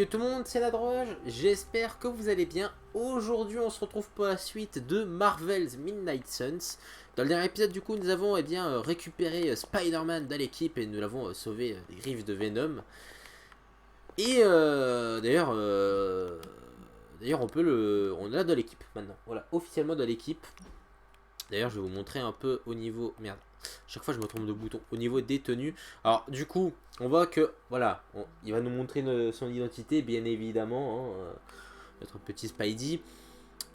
tout le monde, c'est la Droge, j'espère que vous allez bien. Aujourd'hui on se retrouve pour la suite de Marvel's Midnight Suns. Dans le dernier épisode du coup nous avons récupéré Spider-Man dans l'équipe et nous l'avons sauvé des griffes de Venom. Et d'ailleurs on est dans l'équipe maintenant, voilà, officiellement dans l'équipe. D'ailleurs je vais vous montrer un peu au niveau, merde, chaque fois je me trompe de bouton, au niveau des tenues. Alors du coup on voit que voilà, il va nous montrer son identité bien évidemment, hein, notre petit Spidey.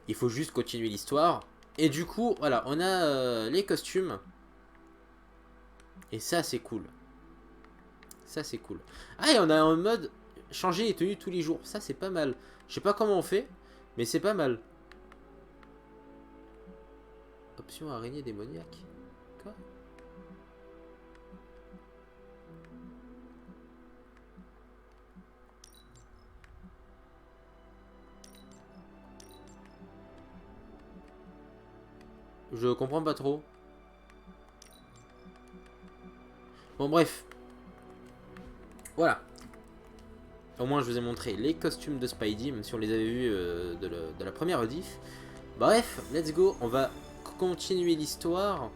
Il faut juste continuer l'histoire. Et du coup voilà, on a les costumes. Et ça c'est cool. Ça c'est cool. Ah, et on a un mode changer les tenues tous les jours. Ça c'est pas mal. Je sais pas comment on fait, mais c'est pas mal. Option araignée démoniaque. Quoi? Je comprends pas trop. Bon bref. Voilà. Au moins je vous ai montré les costumes de Spidey, même si on les avait vus de la première rediff. Bref, let's go. On va continuer l'histoire.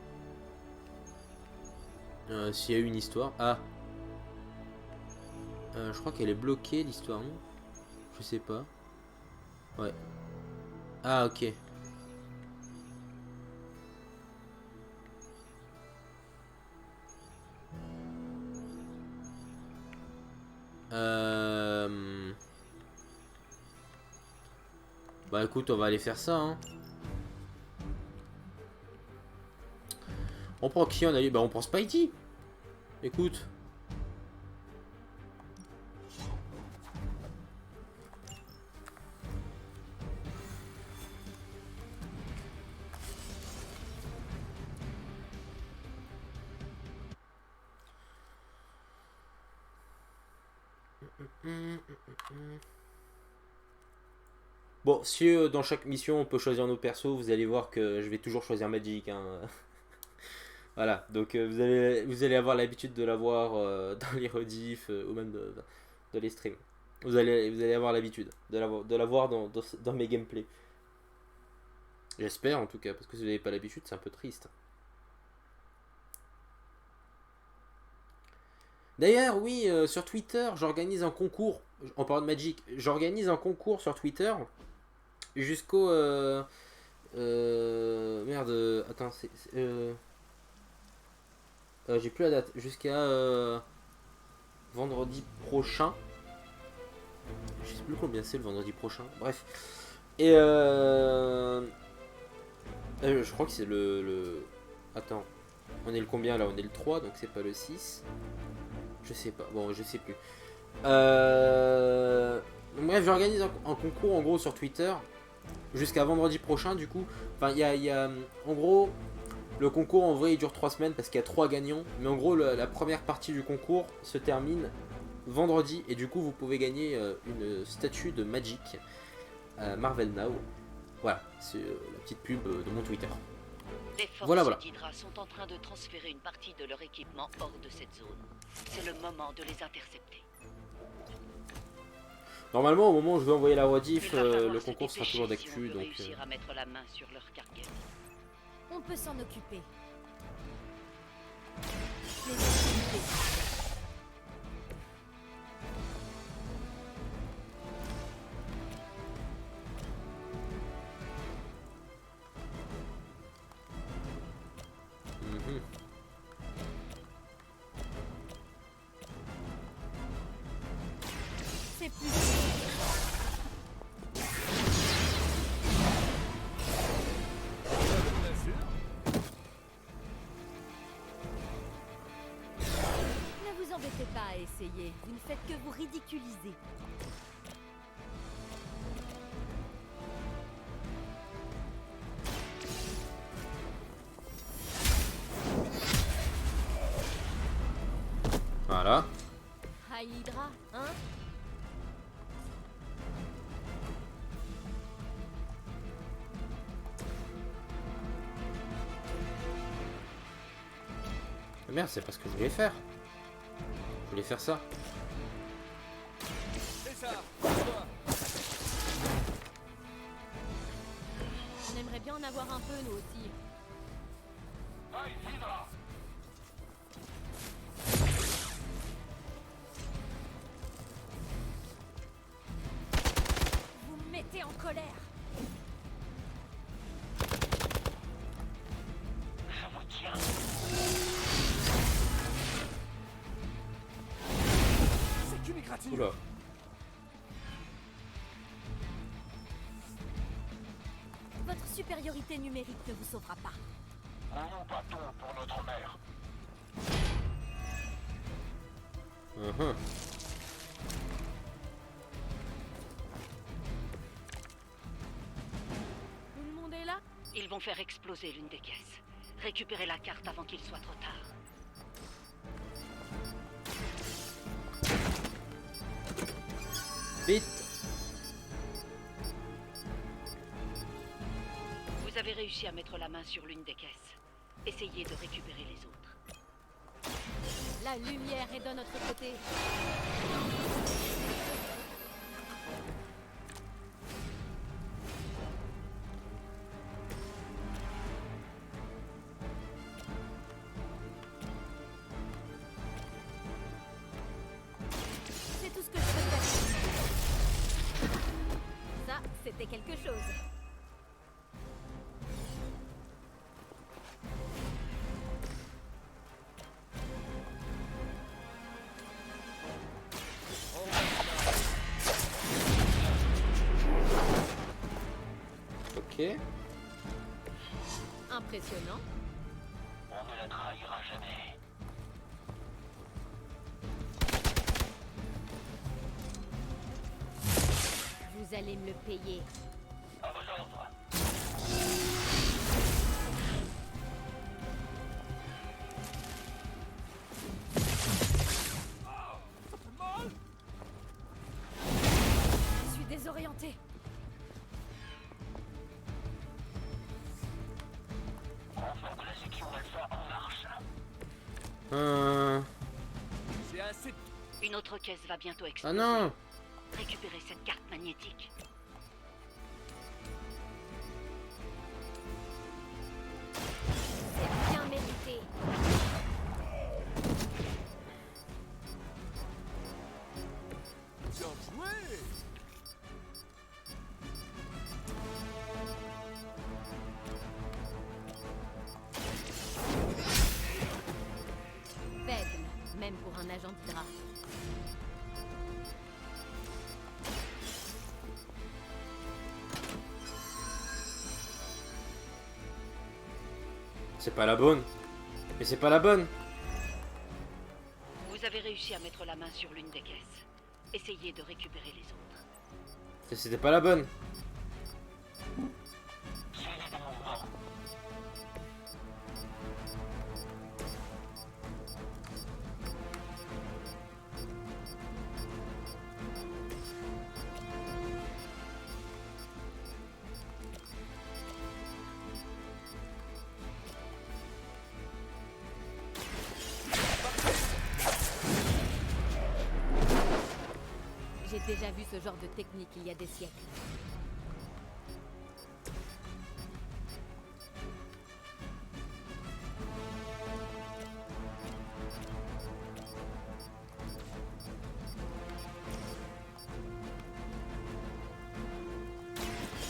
S'il y a eu une histoire. Ah. Je crois qu'elle est bloquée l'histoire, non? Je sais pas. Ouais. Ah ok. Bah écoute, on va aller faire ça, hein. On prend qui? On a eu... Bah on prend Spidey. Écoute. Bon, si dans chaque mission on peut choisir nos persos, vous allez voir que je vais toujours choisir Magic, hein. Voilà, donc vous allez avoir l'habitude de l'avoir dans les rediffs ou même dans les streams. Vous allez avoir l'habitude de l'avoir dans mes gameplays. J'espère en tout cas, parce que si vous n'avez pas l'habitude, c'est un peu triste. D'ailleurs, oui, sur Twitter, j'organise un concours. En parlant de Magic, j'organise un concours sur Twitter jusqu'au. Merde, attends, j'ai plus la date. Jusqu'à vendredi prochain. Je sais plus combien c'est le vendredi prochain. Bref. Et je crois que c'est le. Attends. On est le combien là? On est le 3, donc c'est pas le 6. Je sais pas. Bon, je sais plus. Bref, j'organise un concours en gros sur Twitter. Jusqu'à vendredi prochain, du coup. Enfin, il y a. En gros. Le concours en vrai il dure 3 semaines parce qu'il y a 3 gagnants. Mais en gros la première partie du concours se termine vendredi. Et du coup vous pouvez gagner une statue de Magic Marvel Now. Voilà, c'est la petite pub de mon Twitter. Les forces Voilà. d'Hydra sont en train de transférer une partie de leur équipement hors de cette zone. C'est le moment de les intercepter. Normalement au moment où je vais envoyer la rediff, Il va falloir le se concours sera dépêcher toujours si on d'actu. veut Donc réussir à mettre la main sur leur cargaison. On peut s'en occuper. Les activités. C'est plus. Ne vous embêtez pas à essayer. Vous ne faites que vous ridiculiser. voilà. Ah, Hydra, hein? Merde, c'est pas ce que je voulais faire. Je voulais faire ça. C'est ça. bien en avoir un peu, nous aussi. Vous me mettez en colère. C'est qu'une égratignure. Oula. Votre supériorité numérique ne vous sauvera pas. Nous battons pour notre mère. Mhm. Tout le monde est là? Ils vont faire exploser l'une des caisses. Récupérez la carte avant qu'il soit trop tard. Vite. Vous avez réussi à mettre la main sur l'une des caisses. Essayez de récupérer les autres. La lumière est de notre côté. C'est tout ce que je peux faire. Ça, c'était quelque chose. Ok. Impressionnant. On ne la trahira jamais. Vous allez me le payer. À vos ordres. Je suis désorientée. Renfort de la section Alpha en marche. J'ai assez de... Une autre caisse va bientôt Ah exploser. non. Récupérez cette carte magnétique. C'est bien mérité. Bien joué. Faible, même pour un agent d'Hydra. C'est pas la bonne. Mais c'est pas la bonne. Vous avez réussi à mettre la main sur l'une des caisses. Essayez de récupérer les autres. C'était pas la bonne. J'ai déjà vu ce genre de technique il y a des siècles.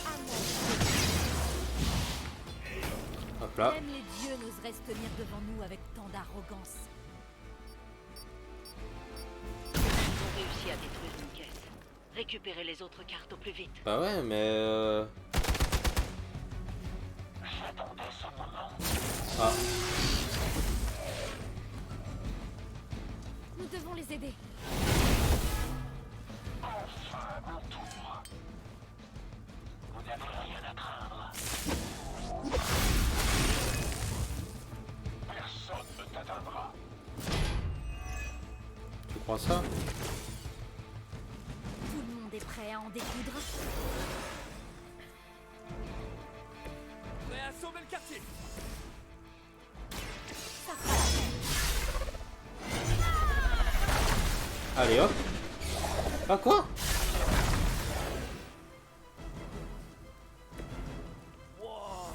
À mon Hop là. Même les dieux n'oseraient se tenir devant nous avec tant d'arrogance. Ils ont réussi à détruire une caisse. Récupérez les autres cartes au plus vite. Bah ouais, mais J'attendais ce moment. Ah. Nous devons les aider. Enfin, mon tour. Vous n'avez rien à craindre. Personne ne t'atteindra. Tu crois ça? Tout le monde est prêt à en découdre. Prêt à sauver le quartier. Ça fera la peine. Allez hop. Ah quoi? Wow.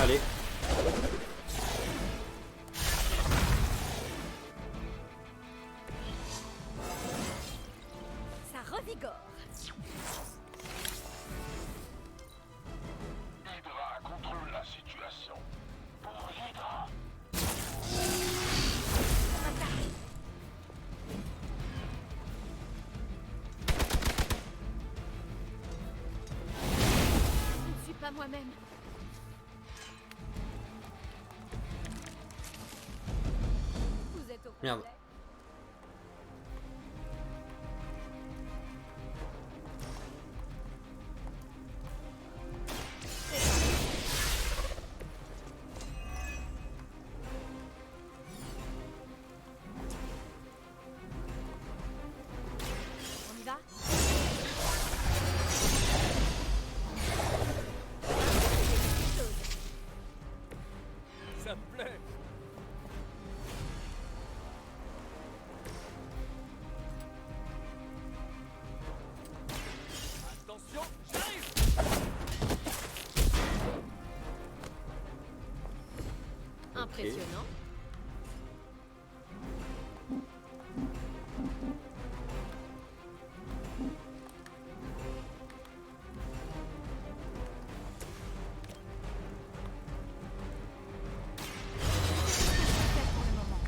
Allez. Ça revigore. Hydra contrôle la situation. Pour Hydra. Je ne suis pas moi-même. Vous êtes au Merde. complet. On y va? Ça me plaît. Attention, j'arrive. Impressionnant. Pour le moment.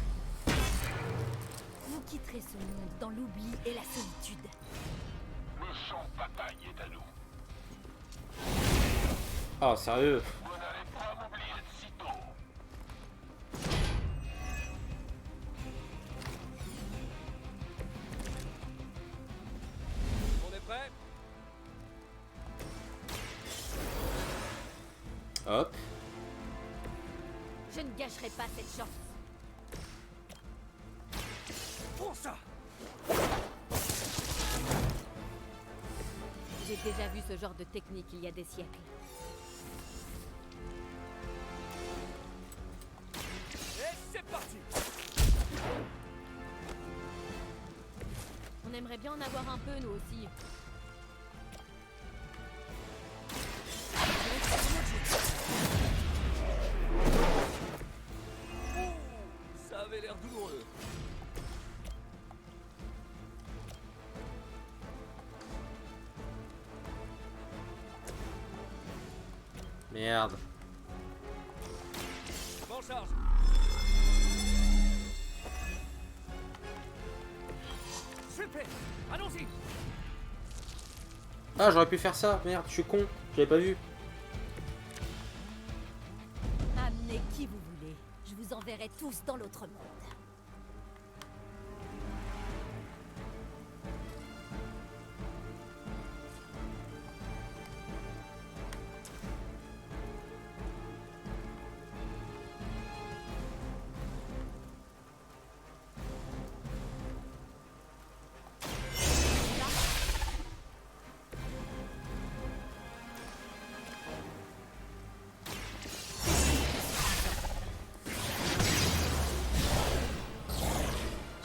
Vous quitterez ce monde dans l'oubli et la solitude. Le champ de bataille est à nous. Oh, sérieux? Vous n'allez pas m'oublier de sitôt. On est prêt? Hop. Je ne gâcherai pas cette chance. Pour ça. J'ai déjà vu ce genre de technique il y a des siècles. Et c'est parti. On aimerait bien en avoir un peu, nous aussi. Ça avait l'air douloureux. Merde. Je m'en charge. Super. Allons-y. Ah, j'aurais pu faire ça. Merde, je suis con. J'avais pas vu. Amenez qui vous voulez. Je vous enverrai tous dans l'autre monde.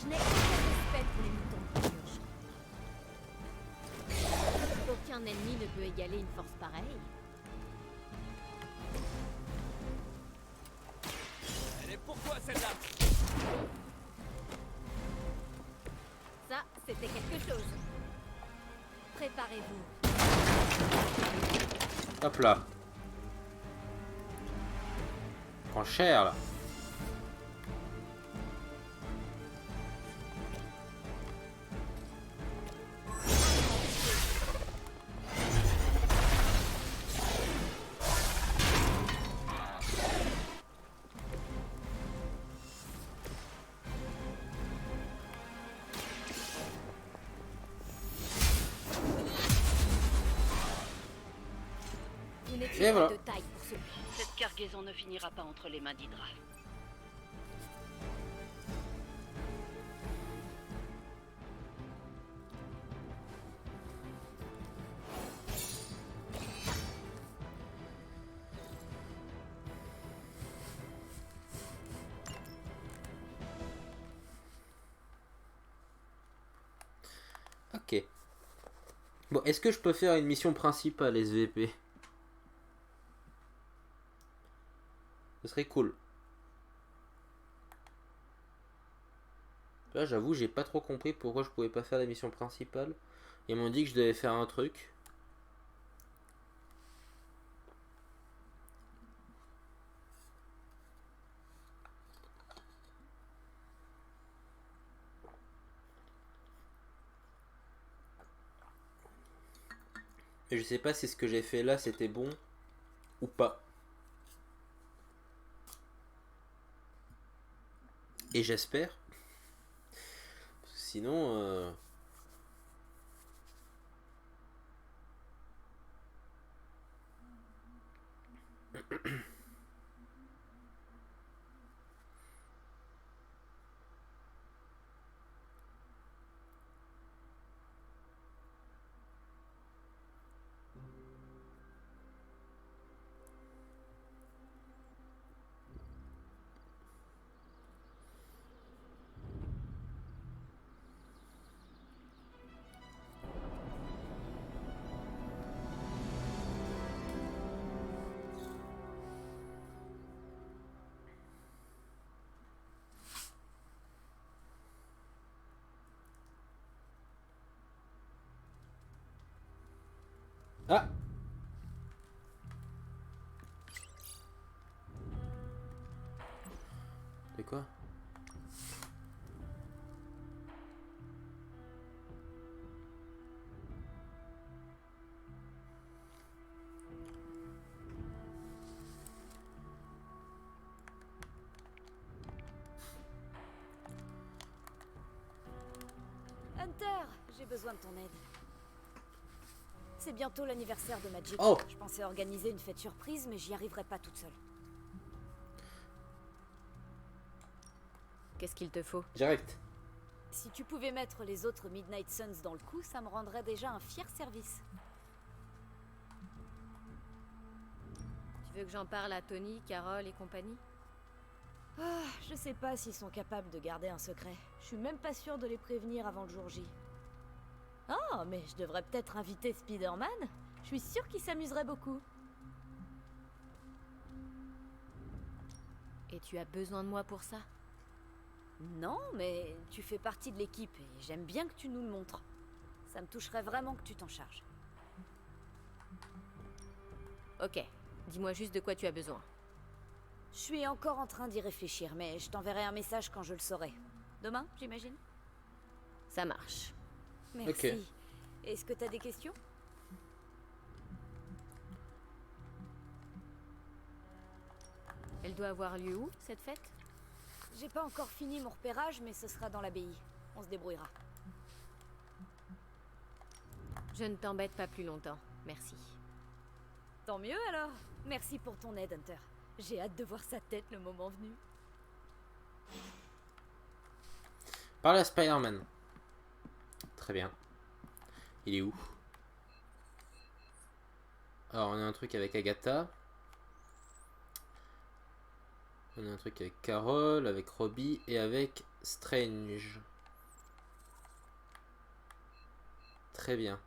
Je n'ai aucun respect pour les moutons de purge. Aucun ennemi ne peut égaler une force pareille. Elle est pour toi celle-là. Ça, c'était quelque chose. Préparez-vous. Hop là. Prends cher là. Vous Et n'étiez voilà. pas de taille pour ce but. Cette cargaison ne finira pas entre les mains d'Hydra. Ok. Bon, est-ce que je peux faire une mission principale SVP? Ce serait cool. Là, j'avoue, j'ai pas trop compris pourquoi je pouvais pas faire la mission principale. Ils m'ont dit que je devais faire un truc. Et je sais pas si ce que j'ai fait là c'était bon ou pas. Et j'espère. Parce que sinon. Ah! C'est quoi? Hunter, j'ai besoin de ton aide. C'est bientôt l'anniversaire de Magic. Oh! Je pensais organiser une fête surprise, mais j'y arriverai pas toute seule. Qu'est-ce qu'il te faut? Direct. Si tu pouvais mettre les autres Midnight Suns dans le coup, ça me rendrait déjà un fier service. Tu veux que j'en parle à Tony, Carole et compagnie? Ah, je sais pas s'ils sont capables de garder un secret. Je suis même pas sûre de les prévenir avant le jour J. Oh, mais je devrais peut-être inviter Spider-Man. Je suis sûre qu'il s'amuserait beaucoup. Et tu as besoin de moi pour ça? Non, mais tu fais partie de l'équipe et j'aime bien que tu nous le montres. Ça me toucherait vraiment que tu t'en charges. Ok, dis-moi juste de quoi tu as besoin. Je suis encore en train d'y réfléchir, mais je t'enverrai un message quand je le saurai. Demain, j'imagine? Ça marche. Merci. Ok. Est-ce que t'as des questions? Elle doit avoir lieu où, cette fête? J'ai pas encore fini mon repérage, mais ce sera dans l'abbaye. On se débrouillera. Je ne t'embête pas plus longtemps, merci. Tant mieux alors. Merci pour ton aide, Hunter. J'ai hâte de voir sa tête le moment venu. Parle à Spider-Man. Très bien. Il est où? Alors on a un truc avec Agatha. On a un truc avec Carol, avec Robbie et avec Strange. Très bien.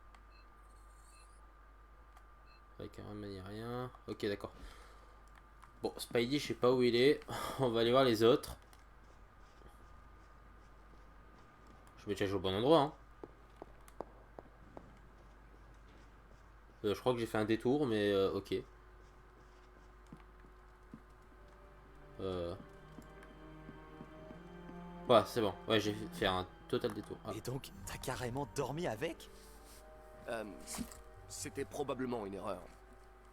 Avec Iron Man, il n'y a rien. Ok, d'accord. Bon, Spidey, je sais pas où il est. On va aller voir les autres. Je me cherche au bon endroit. Hein. Je crois que j'ai fait un détour, mais ok. Ouais, c'est bon. Ouais, j'ai fait un total détour. Ah. Et donc, t'as carrément dormi avec? C'était probablement une erreur.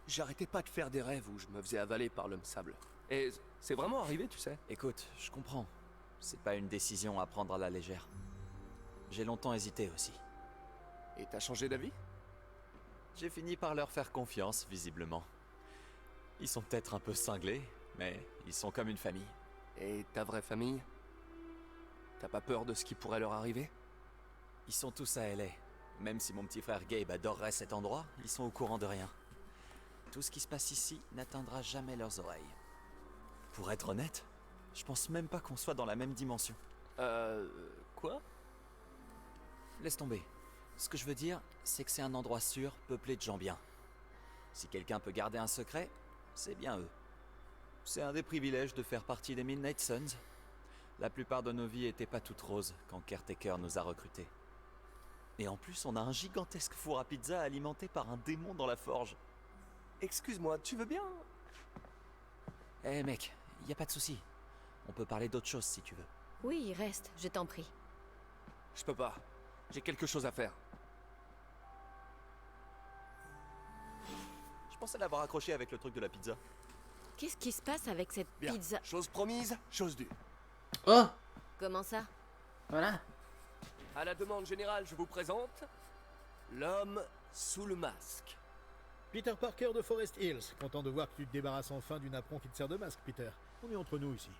J'arrêtais pas de faire des rêves où je me faisais avaler par l'homme sable. Et c'est vraiment arrivé, tu sais. Écoute, je comprends. C'est pas une décision à prendre à la légère. J'ai longtemps hésité aussi. Et t'as changé d'avis? J'ai fini par leur faire confiance, visiblement. Ils sont peut-être un peu cinglés, mais ils sont comme une famille. Et ta vraie famille? T'as pas peur de ce qui pourrait leur arriver? Ils sont tous à LA. Même si mon petit frère Gabe adorerait cet endroit, ils sont au courant de rien. Tout ce qui se passe ici n'atteindra jamais leurs oreilles. Pour être honnête, je pense même pas qu'on soit dans la même dimension. Quoi? Laisse tomber. Ce que je veux dire, c'est que c'est un endroit sûr, peuplé de gens bien. Si quelqu'un peut garder un secret, c'est bien eux. C'est un des privilèges de faire partie des Midnight Suns. La plupart de nos vies étaient pas toutes roses quand Caretaker nous a recrutés. Et en plus, on a un gigantesque four à pizza alimenté par un démon dans la forge. Excuse-moi, tu veux bien? Eh mec, y a pas de souci. On peut parler d'autre chose si tu veux. Oui, reste, je t'en prie. Je peux pas. J'ai quelque chose à faire. Je pensais l'avoir accroché avec le truc de la pizza. Qu'est-ce qui se passe avec cette Bien. pizza? Chose promise, chose due. Oh, Comment ça? voilà. À la demande générale, je vous présente l'homme sous le masque. Peter Parker de Forest Hills, content de voir que tu te débarrasses enfin du napperon qui te sert de masque, Peter. On est entre nous ici.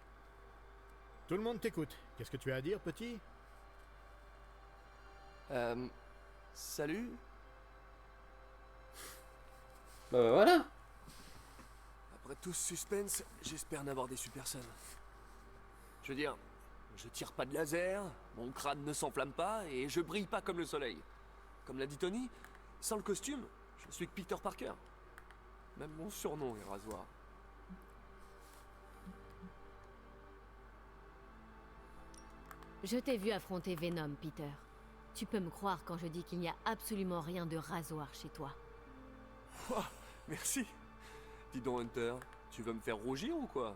Tout le monde t'écoute. Qu'est-ce que tu as à dire, petit? Salut. Bah voilà. Après tout ce suspense, j'espère n'avoir déçu personne. Je veux dire, je tire pas de laser, mon crâne ne s'enflamme pas et je brille pas comme le soleil. Comme l'a dit Tony, sans le costume, je suis que Peter Parker. Même mon surnom est Rasoir. Je t'ai vu affronter Venom, Peter. Tu peux me croire quand je dis qu'il n'y a absolument rien de rasoir chez toi. Ouah, merci. Dis donc Hunter, tu veux me faire rougir ou quoi?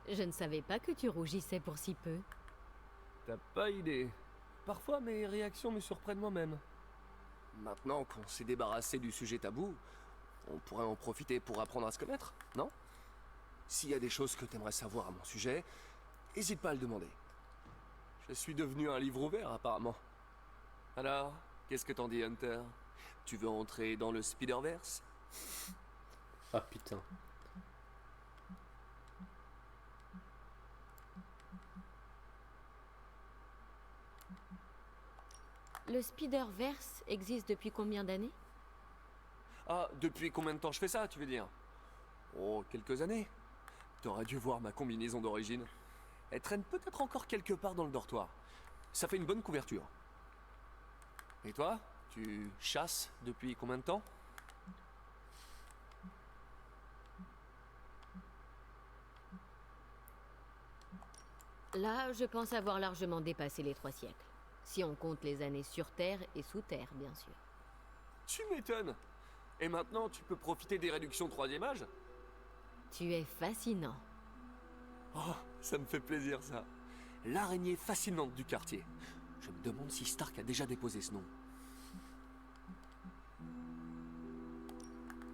Je ne savais pas que tu rougissais pour si peu. T'as pas idée. Parfois mes réactions me surprennent moi-même. Maintenant qu'on s'est débarrassé du sujet tabou, on pourrait en profiter pour apprendre à se connaître, non? S'il y a des choses que t'aimerais savoir à mon sujet, n'hésite pas à le demander. Je suis devenu un livre ouvert apparemment. Alors, qu'est-ce que t'en dis Hunter? Tu veux entrer dans le Spider-Verse? Ah putain. Le Spider-Verse existe depuis combien d'années? Ah, depuis combien de temps je fais ça, tu veux dire? Oh, quelques années. T'aurais dû voir ma combinaison d'origine. Elle traîne peut-être encore quelque part dans le dortoir. Ça fait une bonne couverture. Et toi, tu chasses depuis combien de temps? Là, je pense avoir largement dépassé les 3 siècles. Si on compte les années sur Terre et sous Terre, bien sûr. Tu m'étonnes. Et maintenant, tu peux profiter des réductions 3e âge? Tu es fascinant. Oh, ça me fait plaisir ça. L'araignée fascinante du quartier. Je me demande si Stark a déjà déposé ce nom.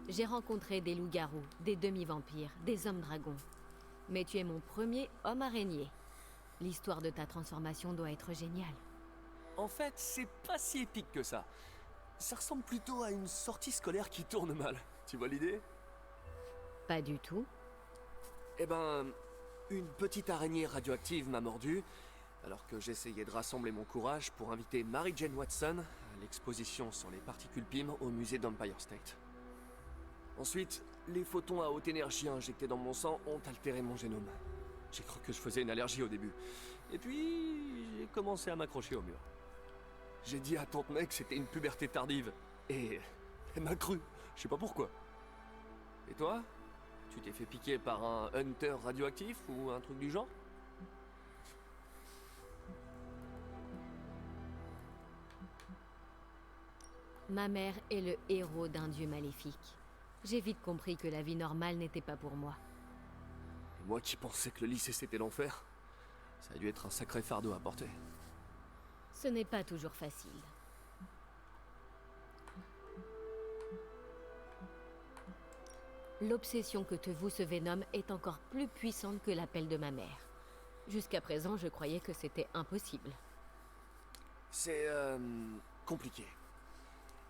J'ai rencontré des loups-garous, des demi-vampires, des hommes-dragons. Mais tu es mon premier homme-araignée. L'histoire de ta transformation doit être géniale. En fait, c'est pas si épique que ça. Ça ressemble plutôt à une sortie scolaire qui tourne mal. Tu vois l'idée? Pas du tout. Eh ben, une petite araignée radioactive m'a mordu, alors que j'essayais de rassembler mon courage pour inviter Mary Jane Watson à l'exposition sur les particules PIM au musée d'Empire State. Ensuite, les photons à haute énergie injectés dans mon sang ont altéré mon génome. J'ai cru que je faisais une allergie au début. Et puis, j'ai commencé à m'accrocher au mur. J'ai dit à Tante Meg que c'était une puberté tardive. Et elle m'a cru. Je sais pas pourquoi. Et toi? Tu t'es fait piquer par un hunter radioactif ou un truc du genre? Ma mère est le héros d'un dieu maléfique. J'ai vite compris que la vie normale n'était pas pour moi. Et moi qui pensais que le lycée c'était l'enfer, ça a dû être un sacré fardeau à porter. Ce n'est pas toujours facile. L'obsession que te voue ce Venom est encore plus puissante que l'appel de ma mère. Jusqu'à présent, je croyais que c'était impossible. C'est compliqué.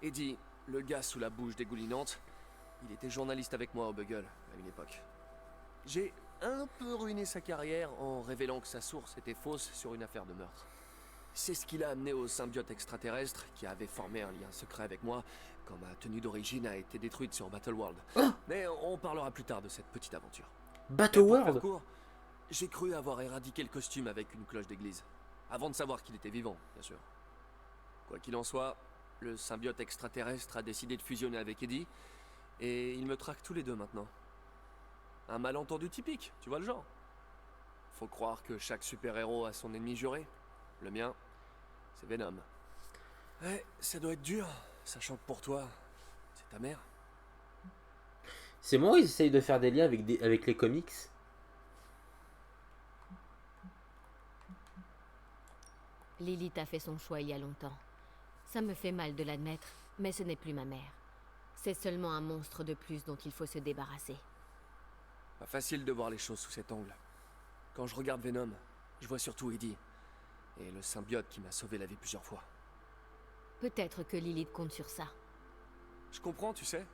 Eddie, le gars sous la bouche dégoulinante, il était journaliste avec moi au Bugle à une époque. J'ai un peu ruiné sa carrière en révélant que sa source était fausse sur une affaire de meurtre. C'est ce qui l'a amené au symbiote extraterrestre qui avait formé un lien secret avec moi quand ma tenue d'origine a été détruite sur Battleworld. Mais on parlera plus tard de cette petite aventure. Battle Et pour faire World. court, j'ai cru avoir éradiqué le costume avec une cloche d'église. Avant de savoir qu'il était vivant, bien sûr. Quoi qu'il en soit, le symbiote extraterrestre a décidé de fusionner avec Eddie, et ils me traquent tous les deux maintenant. Un malentendu typique, tu vois le genre. Faut croire que chaque super-héros a son ennemi juré. Le mien, c'est Venom. Ouais, ça doit être dur, sachant que pour toi, c'est ta mère. C'est moi, ils essayent de faire des liens avec les comics. Lilith a fait son choix il y a longtemps. Ça me fait mal de l'admettre, mais ce n'est plus ma mère. C'est seulement un monstre de plus dont il faut se débarrasser. Pas facile de voir les choses sous cet angle. Quand je regarde Venom, je vois surtout Eddie. Et le symbiote qui m'a sauvé la vie plusieurs fois. Peut-être que Lilith compte sur ça. Je comprends, tu sais.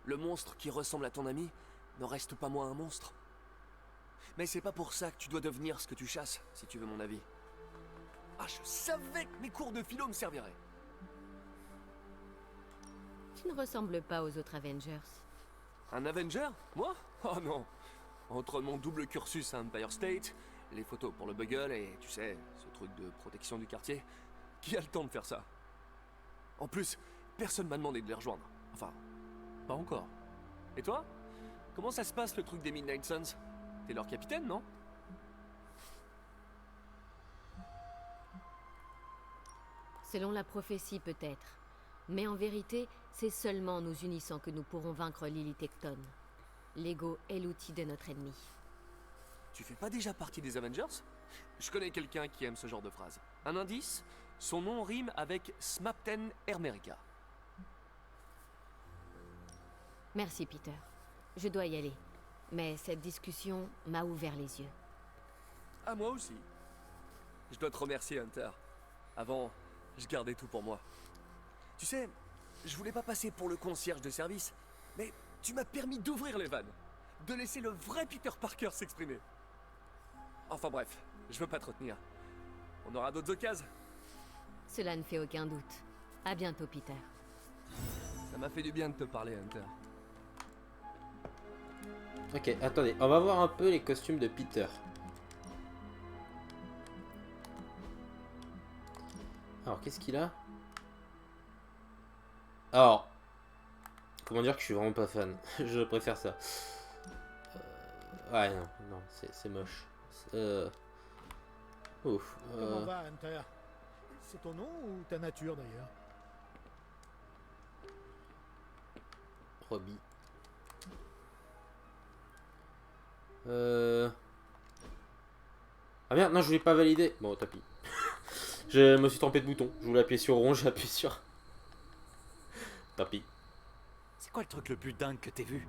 Le monstre qui ressemble à ton ami n'en reste pas moins un monstre. Mais c'est pas pour ça que tu dois devenir ce que tu chasses, si tu veux mon avis. Ah, je savais que mes cours de philo me serviraient. Tu ne ressembles pas aux autres Avengers. Un Avenger? Moi? Oh non. Entre mon double cursus à Empire State, les photos pour le Bugle et, tu sais, ce truc de protection du quartier, qui a le temps de faire ça? En plus, personne m'a demandé de les rejoindre. Enfin, pas encore. Et toi? Comment ça se passe le truc des Midnight Suns? T'es leur capitaine, non? Selon la prophétie, peut-être. Mais en vérité, c'est seulement en nous unissant que nous pourrons vaincre Lilith Ekton. L'ego est l'outil de notre ennemi. Tu fais pas déjà partie des Avengers? Je connais quelqu'un qui aime ce genre de phrase. Un indice? Son nom rime avec Smapten Hermerica. Merci, Peter. Je dois y aller. Mais cette discussion m'a ouvert les yeux. Ah, moi aussi. Je dois te remercier, Hunter. Avant, je gardais tout pour moi. Tu sais, je voulais pas passer pour le concierge de service, mais tu m'as permis d'ouvrir les vannes, de laisser le vrai Peter Parker s'exprimer. Enfin bref, je veux pas te retenir. On aura d'autres occasions. Cela ne fait aucun doute. À bientôt, Peter. Ça m'a fait du bien de te parler, Hunter. Ok, attendez, on va voir un peu les costumes de Peter. Alors, qu'est-ce qu'il a? Alors, comment dire que je suis vraiment pas fan. Je préfère ça. Ouais, non, non, c'est moche. Ouf. Comment va, Hunter? C'est ton nom ou ta nature, d'ailleurs? Robbie. Ah merde, non, je voulais pas valider. Bon, tant pis. Je me suis trompé de bouton. Je voulais appuyer sur rond, j'ai appuyé sur. Tant pis. C'est quoi le truc le plus dingue que t'aies vu?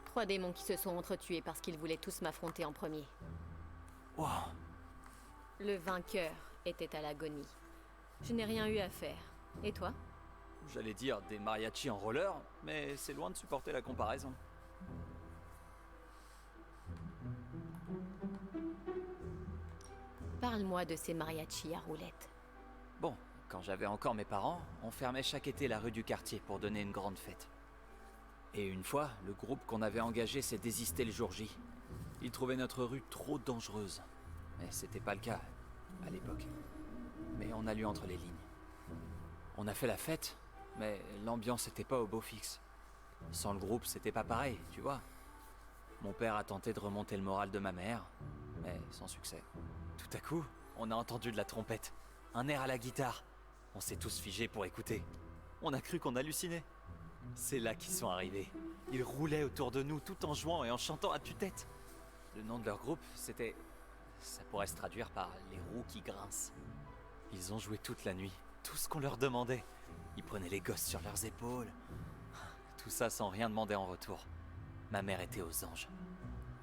3 démons qui se sont entretués parce qu'ils voulaient tous m'affronter en premier. Wow. Le vainqueur était à l'agonie. Je n'ai rien eu à faire. Et toi? J'allais dire des mariachis en roller, mais c'est loin de supporter la comparaison. Parle-moi de ces mariachis à roulettes. Bon, quand j'avais encore mes parents, on fermait chaque été la rue du quartier pour donner une grande fête. Et une fois, le groupe qu'on avait engagé s'est désisté le jour J. Ils trouvaient notre rue trop dangereuse. Mais c'était pas le cas à l'époque. Mais on a lu entre les lignes. On a fait la fête, mais l'ambiance était pas au beau fixe. Sans le groupe, c'était pas pareil, tu vois. Mon père a tenté de remonter le moral de ma mère, mais sans succès. Tout à coup, on a entendu de la trompette, un air à la guitare. On s'est tous figés pour écouter. On a cru qu'on hallucinait. C'est là qu'ils sont arrivés. Ils roulaient autour de nous tout en jouant et en chantant à tue-tête. Le nom de leur groupe, c'était... Ça pourrait se traduire par les roues qui grincent. Ils ont joué toute la nuit, tout ce qu'on leur demandait. Ils prenaient les gosses sur leurs épaules. Tout ça sans rien demander en retour. Ma mère était aux anges.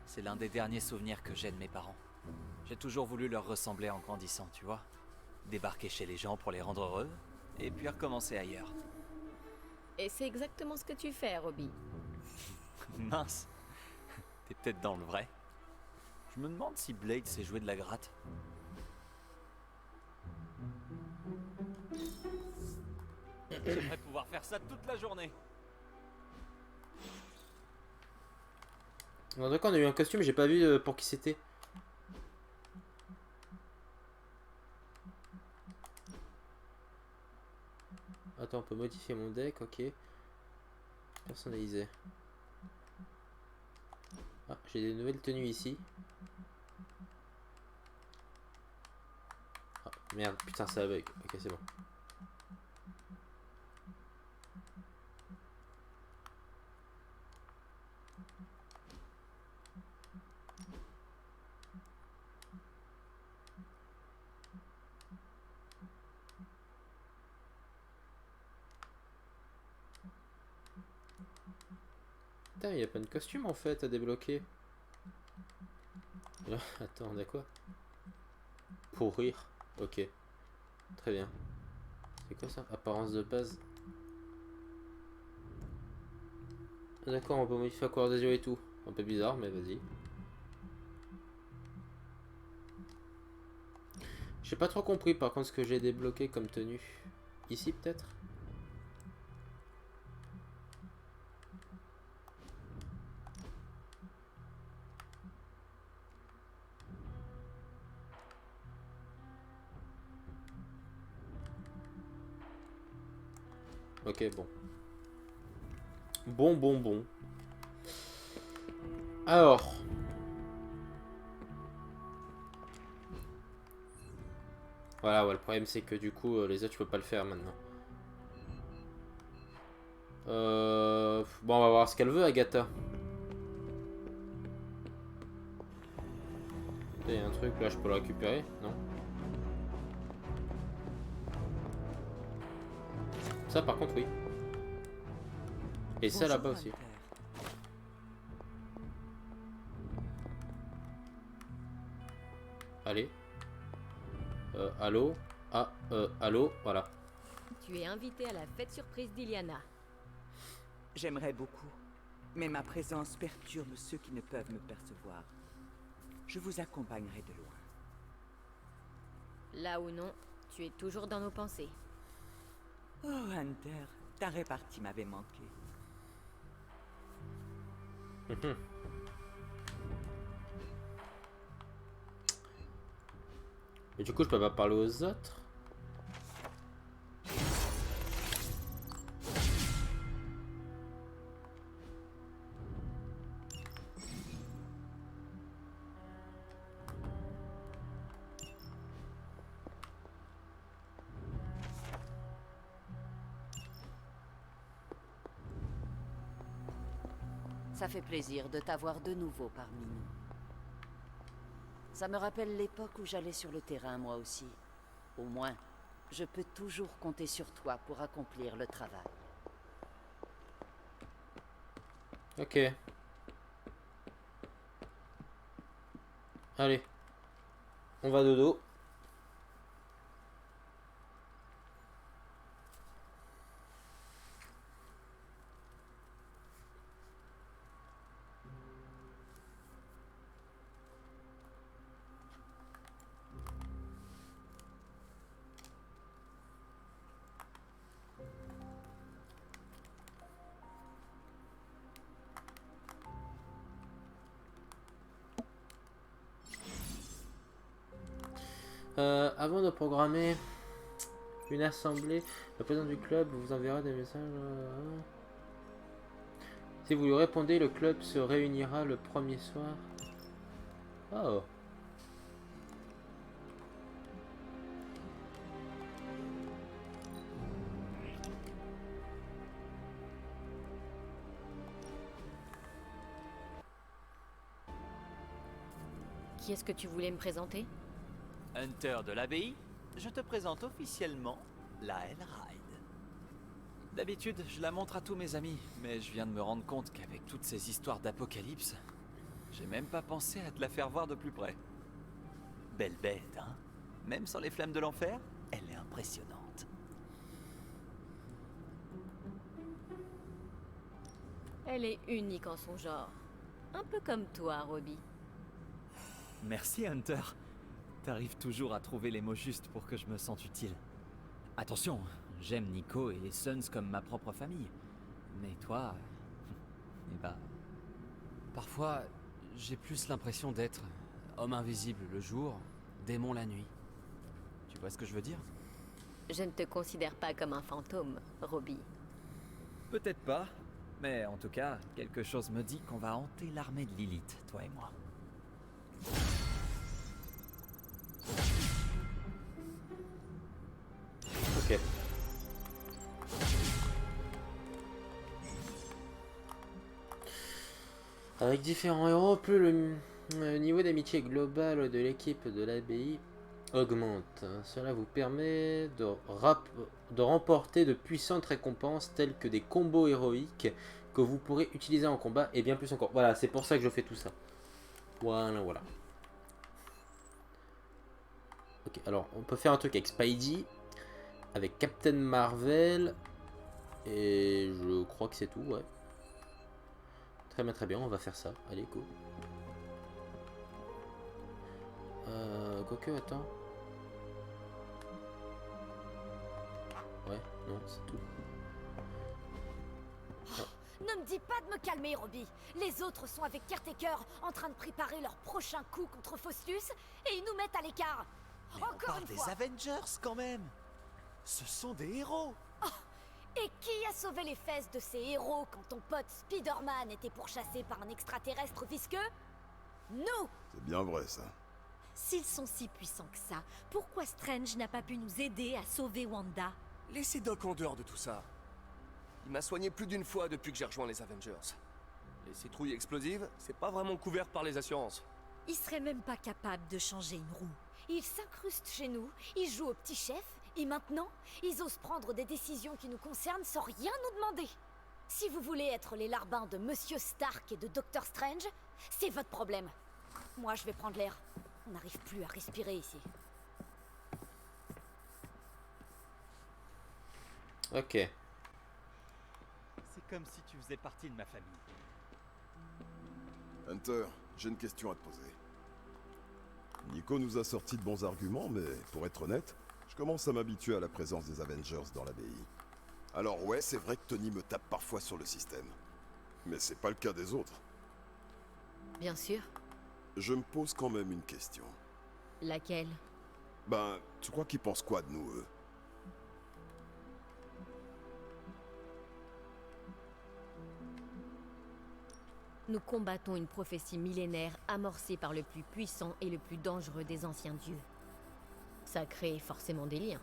C'est l'un des derniers souvenirs que j'ai de mes parents. J'ai toujours voulu leur ressembler en grandissant, tu vois. Débarquer chez les gens pour les rendre heureux, et puis recommencer ailleurs. Et c'est exactement ce que tu fais, Robbie. Mince. T'es peut-être dans le vrai. Je me demande si Blade sait jouer de la gratte. J'aimerais pouvoir faire ça toute la journée. Alors, d'accord, on a eu un costume, j'ai pas vu pour qui c'était. Attends, on peut modifier mon deck, ok. Personnaliser. Ah, j'ai des nouvelles tenues ici. Ah, merde, putain, ça bug. Ok, c'est bon. Putain, il n'y a pas de costume en fait à débloquer. Attends, on a quoi? Pour rire. Ok. Très bien. C'est quoi ça? Apparence de base. D'accord, on peut modifier la couleur des yeux et tout. Un peu bizarre, mais vas-y. J'ai pas trop compris par contre ce que j'ai débloqué comme tenue. Ici peut-être? Ok, bon. Bon. Alors. Voilà, ouais, le problème c'est que du coup, les autres, tu peux pas le faire maintenant. Bon, on va voir ce qu'elle veut, Agatha. Il y a un truc là, je peux le récupérer? Non? Ça, par contre, oui. Et ça là-bas aussi. Allez. Allô? Ah, allô? Voilà. Tu es invité à la fête surprise d'Iliana. J'aimerais beaucoup, mais ma présence perturbe ceux qui ne peuvent me percevoir. Je vous accompagnerai de loin. Là ou non, tu es toujours dans nos pensées. Oh, Hunter, ta répartie m'avait manqué. Mais du coup, je peux pas parler aux autres? Ça fait plaisir de t'avoir de nouveau parmi nous. Ça me rappelle l'époque où j'allais sur le terrain, moi aussi. Au moins, je peux toujours compter sur toi pour accomplir le travail. Ok. Allez. On va dodo. Avant de programmer une assemblée, le président du club vous enverra des messages. Si vous lui répondez, le club se réunira le premier soir. Oh. Qui est-ce que tu voulais me présenter? Hunter de l'abbaye, je te présente officiellement la Hellride. D'habitude, je la montre à tous mes amis, mais je viens de me rendre compte qu'avec toutes ces histoires d'apocalypse, j'ai même pas pensé à te la faire voir de plus près. Belle bête, hein? Même sans les flammes de l'enfer, elle est impressionnante. Elle est unique en son genre. Un peu comme toi, Robbie. Merci Hunter. T'arrives toujours à trouver les mots justes pour que je me sente utile. Attention, j'aime Nico et les Suns comme ma propre famille. Mais toi... eh bah... Parfois, j'ai plus l'impression d'être homme invisible le jour, démon la nuit. Tu vois ce que je veux dire? Je ne te considère pas comme un fantôme, Robbie. Peut-être pas, Mais en tout cas, quelque chose me dit qu'on va hanter l'armée de Lilith, toi et moi. Ok. Avec différents héros, plus le niveau d'amitié global de l'équipe de l'abbaye augmente. Cela vous permet de remporter de puissantes récompenses telles que des combos héroïques que vous pourrez utiliser en combat et bien plus encore. Voilà, c'est pour ça que je fais tout ça. Voilà, voilà. Ok, alors on peut faire un truc avec Spidey, avec Captain Marvel, et je crois que c'est tout, ouais. Très bien, on va faire ça. Allez, go. Quoique, attends. Ouais, non, c'est tout. Ne me dis pas de me calmer, Robbie. Les autres sont avec Caretaker en train de préparer leur prochain coup contre Faustus et ils nous mettent à l'écart. Mais on Encore parle une des fois. Avengers quand même. Ce sont des héros. Et qui a sauvé les fesses de ces héros quand ton pote Spider-Man était pourchassé par un extraterrestre visqueux? Nous! C'est bien vrai, ça. S'ils sont si puissants que ça, pourquoi Strange n'a pas pu nous aider à sauver Wanda? Laissez Doc en dehors de tout ça. Il m'a soigné plus d'une fois depuis que j'ai rejoint les Avengers. Les citrouilles explosives, c'est pas vraiment couvert par les assurances. Il serait même pas capable de changer une roue. Ils s'incrustent chez nous, ils jouent au petit chef, et maintenant, ils osent prendre des décisions qui nous concernent sans rien nous demander. Si vous voulez être les larbins de Monsieur Stark et de Doctor Strange, c'est votre problème. Moi, je vais prendre l'air. On n'arrive plus à respirer ici. Ok. C'est comme si tu faisais partie de ma famille. Hunter, j'ai une question à te poser. Nico nous a sorti de bons arguments, mais pour être honnête, je commence à m'habituer à la présence des Avengers dans l'abbaye. Alors ouais, c'est vrai que Tony me tape parfois sur le système. Mais c'est pas le cas des autres. Bien sûr. Je me pose quand même une question. Laquelle? Ben, tu crois qu'ils pensent quoi de nous, eux? Nous combattons une prophétie millénaire amorcée par le plus puissant et le plus dangereux des anciens dieux. Ça crée forcément des liens.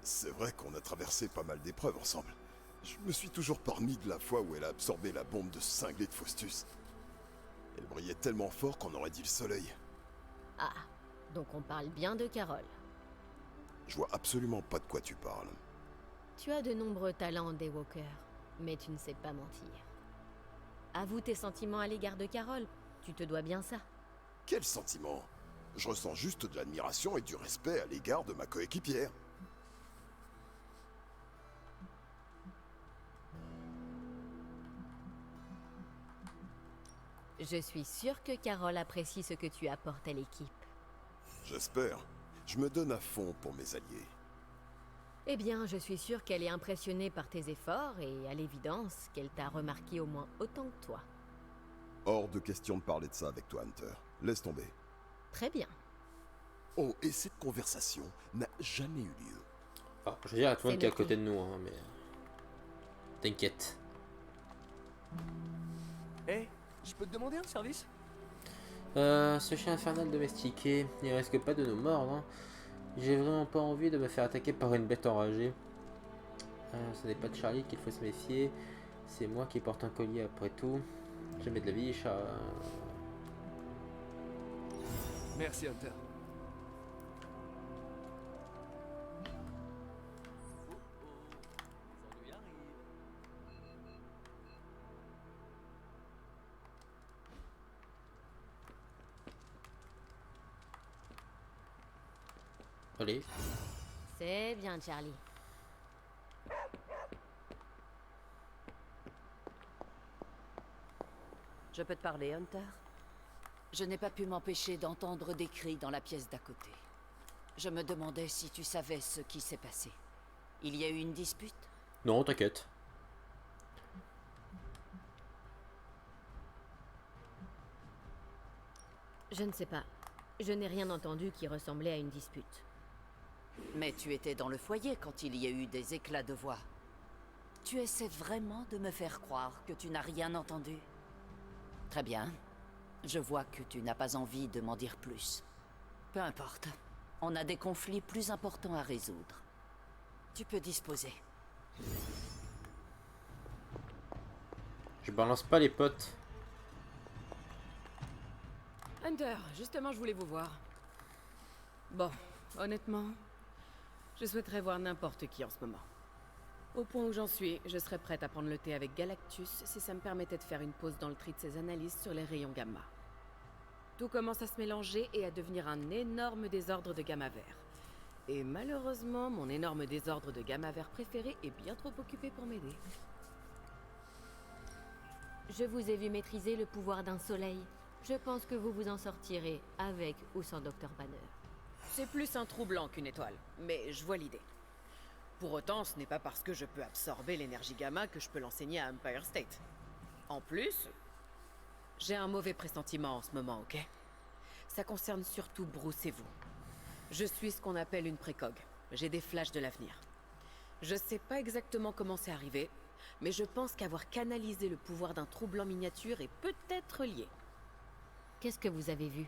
C'est vrai qu'on a traversé pas mal d'épreuves ensemble. Je me suis toujours parmi de la fois où elle a absorbé la bombe de cinglé de Faustus. Elle brillait tellement fort qu'on aurait dit le soleil. Ah, donc on parle bien de Carole. Je vois absolument pas de quoi tu parles. Tu as de nombreux talents, Daywalker, mais tu ne sais pas mentir. Avoue tes sentiments à l'égard de Carole, tu te dois bien ça. Quel sentiment? Je ressens juste de l'admiration et du respect à l'égard de ma coéquipière. Je suis sûre que Carole apprécie ce que tu apportes à l'équipe. J'espère. Je me donne à fond pour mes alliés. Eh bien, je suis sûre qu'elle est impressionnée par tes efforts et, à l'évidence, qu'elle t'a remarqué au moins autant que toi. Hors de question de parler de ça avec toi, Hunter. Laisse tomber. Très bien. Oh, et cette conversation n'a jamais eu lieu. Ah, je veux dire à tout le monde qui est à côté de nous, hein, mais... T'inquiète. Hé, je peux te demander un service? Ce chien infernal domestiqué, il risque pas de nous mordre, hein. J'ai vraiment pas envie de me faire attaquer par une bête enragée. Ce n'est pas de Charlie qu'il faut se méfier. C'est moi qui porte un collier après tout. Jamais de la vie, chat. Merci, Hunter. Allez. C'est bien, Charlie. Je peux te parler, Hunter? Je n'ai pas pu m'empêcher d'entendre des cris dans la pièce d'à côté. Je me demandais si tu savais ce qui s'est passé. Il y a eu une dispute? Non, t'inquiète. Je ne sais pas. Je n'ai rien entendu qui ressemblait à une dispute. Mais tu étais dans le foyer quand il y a eu des éclats de voix. Tu essaies vraiment de me faire croire que tu n'as rien entendu? Très bien. Je vois que tu n'as pas envie de m'en dire plus. Peu importe. On a des conflits plus importants à résoudre. Tu peux disposer. Je balance pas les potes. Hunter, justement, je voulais vous voir. Bon, honnêtement, je souhaiterais voir n'importe qui en ce moment. Au point où j'en suis, je serais prête à prendre le thé avec Galactus si ça me permettait de faire une pause dans le tri de ses analyses sur les rayons gamma. Tout commence à se mélanger et à devenir un énorme désordre de gamma vert. Et malheureusement, mon énorme désordre de gamma vert préféré est bien trop occupé pour m'aider. Je vous ai vu maîtriser le pouvoir d'un soleil. Je pense que vous vous en sortirez avec ou sans Dr. Banner. C'est plus un trou blanc qu'une étoile, mais je vois l'idée. Pour autant, ce n'est pas parce que je peux absorber l'énergie gamma que je peux l'enseigner à Empire State. En plus, j'ai un mauvais pressentiment en ce moment, ok? Ça concerne surtout Bruce et vous. Je suis ce qu'on appelle une précog. J'ai des flashs de l'avenir. Je sais pas exactement comment c'est arrivé, mais je pense qu'avoir canalisé le pouvoir d'un trou blanc miniature est peut-être lié. Qu'est-ce que vous avez vu?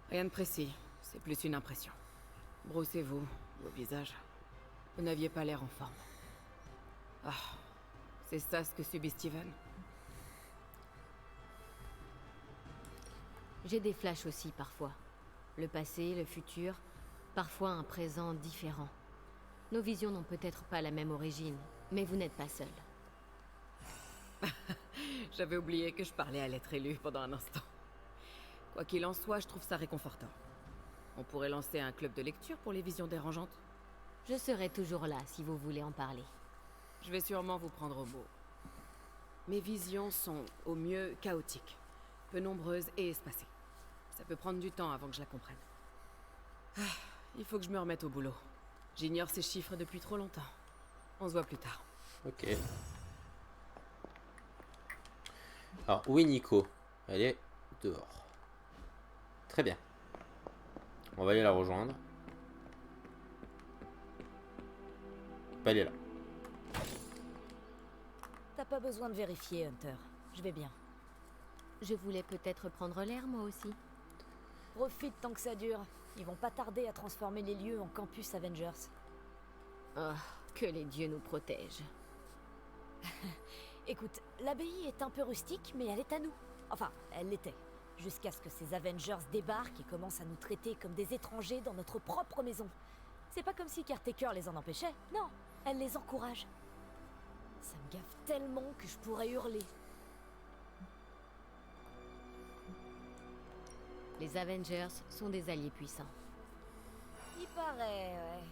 Rien de précis, c'est plus une impression. Bruce et vous, vos visages, vous n'aviez pas l'air en forme. Ah, c'est ça ce que subit Steven? J'ai des flashs aussi parfois. Le passé, le futur, parfois un présent différent. Nos visions n'ont peut-être pas la même origine, mais vous n'êtes pas seul. J'avais oublié que je parlais à l'être élu pendant un instant. Quoi qu'il en soit, je trouve ça réconfortant. On pourrait lancer un club de lecture pour les visions dérangeantes. Je serai toujours là si vous voulez en parler. Je vais sûrement vous prendre au mot. Mes visions sont, au mieux, chaotiques, peu nombreuses et espacées. Ça peut prendre du temps avant que je la comprenne. Ah, il faut que je me remette au boulot. J'ignore ces chiffres depuis trop longtemps. On se voit plus tard. Ok. Alors, où est Nico? Elle est dehors. Très bien. On va aller la rejoindre. Elle est là. T'as pas besoin de vérifier, Hunter. Je vais bien. Je voulais peut-être prendre l'air, moi aussi. Profite tant que ça dure. Ils vont pas tarder à transformer les lieux en campus Avengers. Oh, que les dieux nous protègent. Écoute, l'abbaye est un peu rustique, mais elle est à nous. Enfin, elle l'était. Jusqu'à ce que ces Avengers débarquent et commencent à nous traiter comme des étrangers dans notre propre maison. C'est pas comme si Caretaker les en empêchait. Non, elle les encourage. Ça me gaffe tellement que je pourrais hurler. Les Avengers sont des alliés puissants. Il paraît, ouais.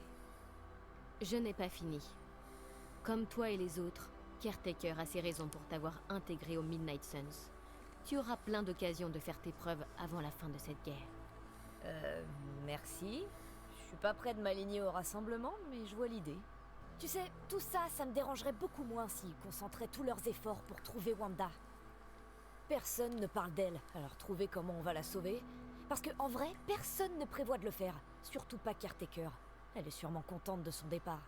Je n'ai pas fini. Comme toi et les autres, Caretaker a ses raisons pour t'avoir intégré au Midnight Suns. Tu auras plein d'occasions de faire tes preuves avant la fin de cette guerre. Merci. Je suis pas prêt de m'aligner au rassemblement, mais je vois l'idée. Tu sais, tout ça, ça me dérangerait beaucoup moins s'ils concentraient tous leurs efforts pour trouver Wanda. Personne ne parle d'elle, alors trouver comment on va la sauver. Parce que en vrai, personne ne prévoit de le faire. Surtout pas Caretaker. Elle est sûrement contente de son départ.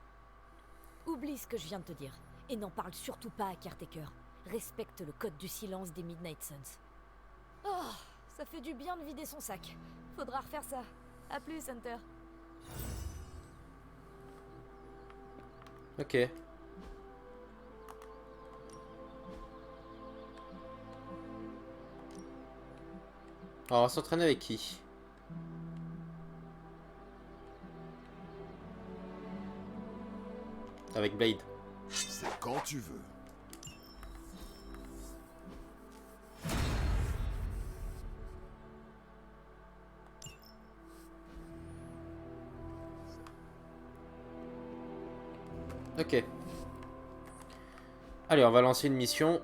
Oublie ce que je viens de te dire. Et n'en parle surtout pas à Caretaker. Respecte le code du silence des Midnight Suns. Oh, ça fait du bien de vider son sac. Faudra refaire ça. À plus, Hunter. Ok. Alors, on va s'entraîner avec qui? Avec Blade. C'est quand tu veux. Ok. Allez, on va lancer une mission.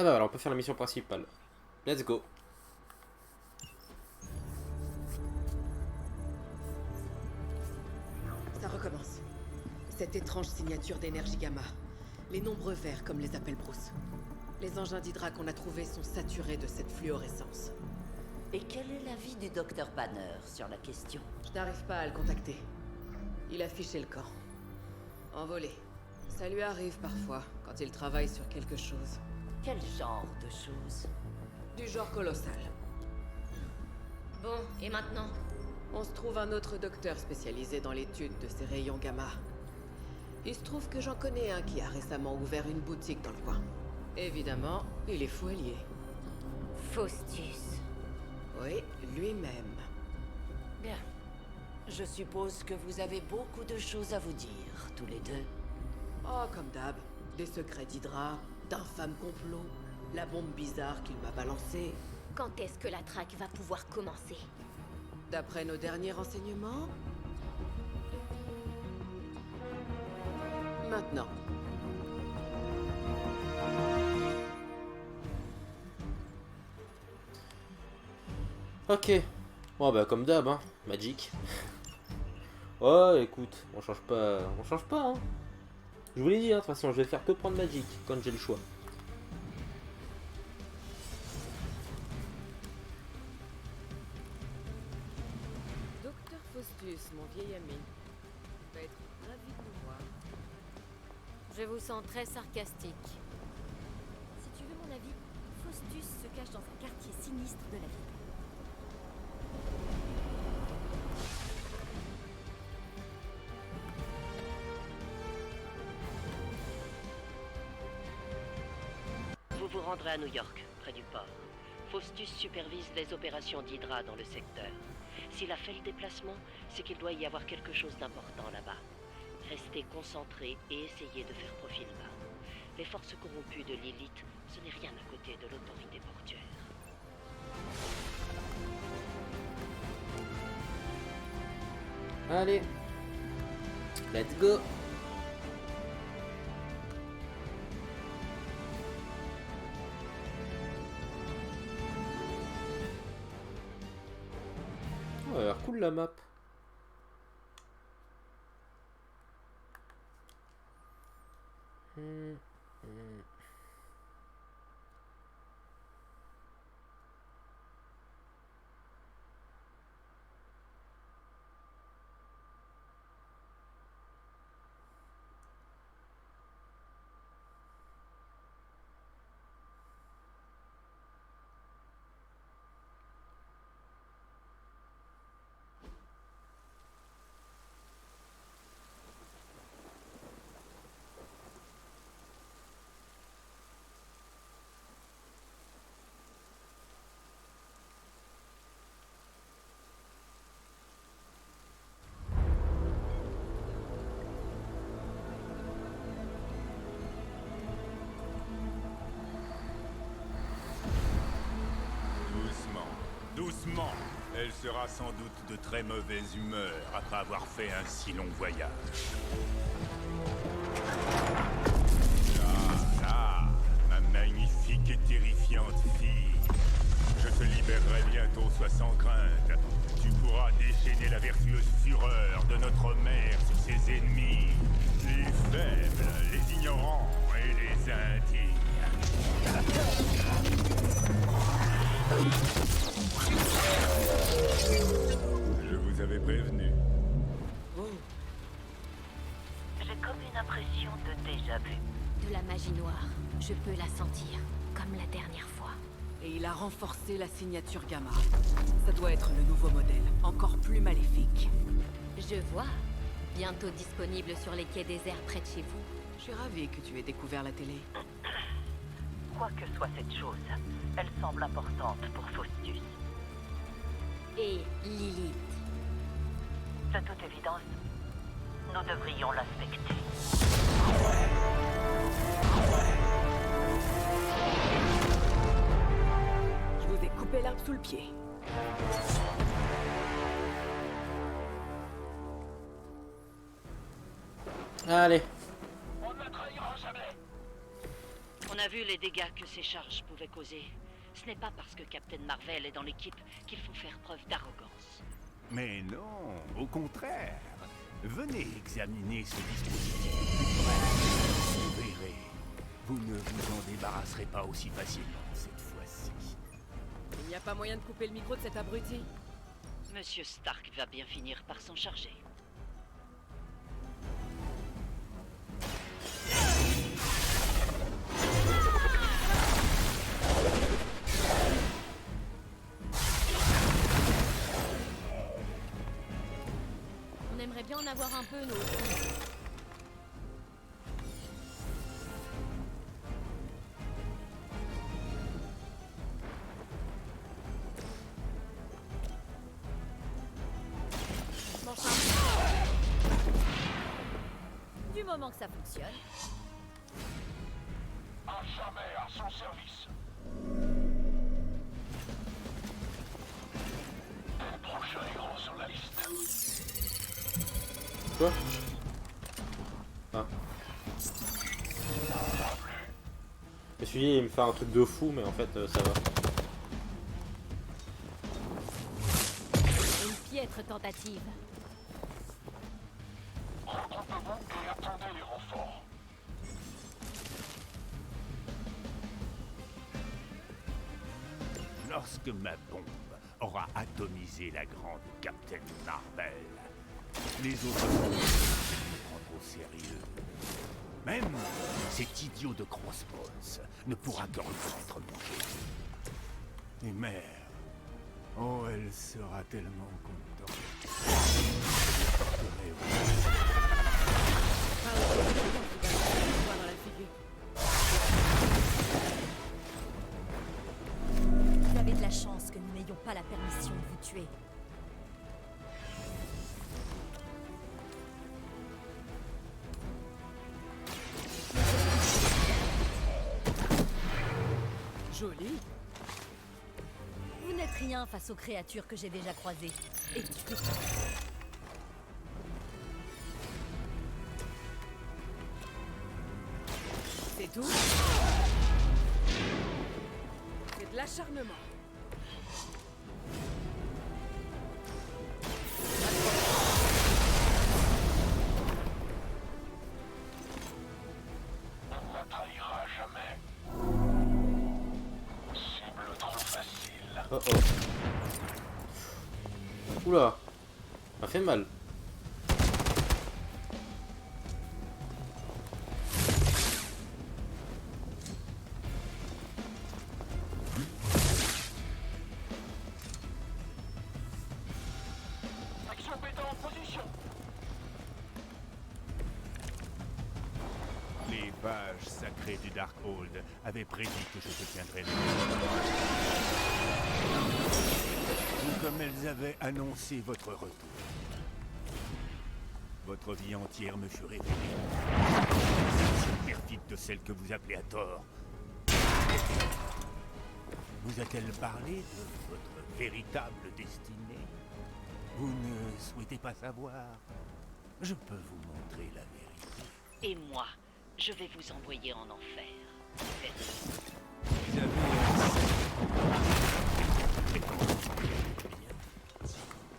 Ah bah voilà, on peut faire la mission principale. Let's go. Ça recommence. Cette étrange signature d'énergie gamma. Les nombres verts, comme les appelle Bruce. Les engins d'Hydra qu'on a trouvés sont saturés de cette fluorescence. Et quel est l'avis du docteur Banner sur la question? Je n'arrive pas à le contacter. Il a fiché le camp. Envolé. Ça lui arrive parfois, quand il travaille sur quelque chose. Quel genre de choses? Du genre colossal. Bon, et maintenant? On se trouve un autre docteur spécialisé dans l'étude de ces rayons gamma. Il se trouve que j'en connais un qui a récemment ouvert une boutique dans le coin. Évidemment, il est fouellier. Faustus. Oui, lui-même. Bien. Je suppose que vous avez beaucoup de choses à vous dire, tous les deux. Oh, comme d'hab. Des secrets d'Hydra, d'infâmes complots, la bombe bizarre qu'il m'a balancée. Quand est-ce que la traque va pouvoir commencer? D'après nos derniers renseignements... Maintenant. Ok. Bon bah comme d'hab, hein. Magic. Oh écoute, on change pas, hein. Je vous l'ai dit, hein, de toute façon, je vais faire que prendre Magic quand j'ai le choix. Docteur Faustus, mon vieil ami, va être ravi de vous voir. Je vous sens très sarcastique. Si tu veux mon avis, Faustus se cache dans un quartier sinistre de la ville. Vous vous rendrez à New York, près du port. Faustus supervise les opérations d'Hydra dans le secteur. S'il a fait le déplacement, c'est qu'il doit y avoir quelque chose d'important là-bas. Restez concentrés et essayez de faire profil bas. Les forces corrompues de Lilith, ce n'est rien à côté de l'autorité portuaire. Allez. Let's go. Oh, elle a l'air cool la map. Doucement. Elle sera sans doute de très mauvaise humeur après avoir fait un si long voyage. Là, ma magnifique et terrifiante fille. Je te libérerai bientôt, sois sans crainte. Tu pourras déchaîner la vertueuse fureur de notre mère sur ses ennemis, les faibles, les ignorants et les indignes. Je vous avais prévenu. J'ai comme une impression de déjà-vu. De la magie noire. Je peux la sentir, comme la dernière fois. Et il a renforcé la signature gamma. Ça doit être le nouveau modèle, encore plus maléfique. Je vois. Bientôt disponible sur les quais déserts près de chez vous. Je suis ravie que tu aies découvert la télé. Quoi que soit cette chose, elle semble importante pour Faustus. Et Lilith. De toute évidence, nous devrions l'inspecter. Je vous ai coupé l'herbe sous le pied. Allez. On ne me trahira jamais. On a vu les dégâts que ces charges pouvaient causer. Ce n'est pas parce que Captain Marvel est dans l'équipe qu'il faut faire preuve d'arrogance. Mais non, au contraire. Venez examiner ce dispositif. Vous verrez. Vous ne vous en débarrasserez pas aussi facilement cette fois-ci. Il n'y a pas moyen de couper le micro de cet abruti? Monsieur Stark va bien finir par s'en charger. On aimerait bien en avoir un peu, nous aussi. Du moment que ça fonctionne. À jamais à son service. Le prochain est grand sur la liste. Quoi? Ah. Je me suis dit, il me fait un truc de fou, mais en fait, ça va. Une piètre tentative. Regroupez-vous et attendez les renforts. Lorsque ma bombe aura atomisé la grande Captain Marvel, les autres vont me prendre au sérieux. Même cet idiot de Crossbones ne pourra que reconnaître mon génie. Et mère, oh, elle sera tellement contente. Je porterai Vous avez de la chance que nous n'ayons pas la permission de vous tuer. Joli. Vous n'êtes rien face aux créatures que j'ai déjà croisées. Et tuées. C'est tout? C'est de l'acharnement. On ne trahira jamais. Cible trop facile. Oh oh. Oula. Ça fait mal. Action bêta en position. Les pages sacrées du Darkhold avaient prédit que je deviendrais le tout comme elles avaient annoncé votre retour. Votre vie entière me fut révélée. Perfide de celle que vous appelez à tort. Vous a-t-elle parlé de votre véritable destinée? Vous ne souhaitez pas savoir? Je peux vous montrer la vérité. Et moi, je vais vous envoyer en enfer. Vous avez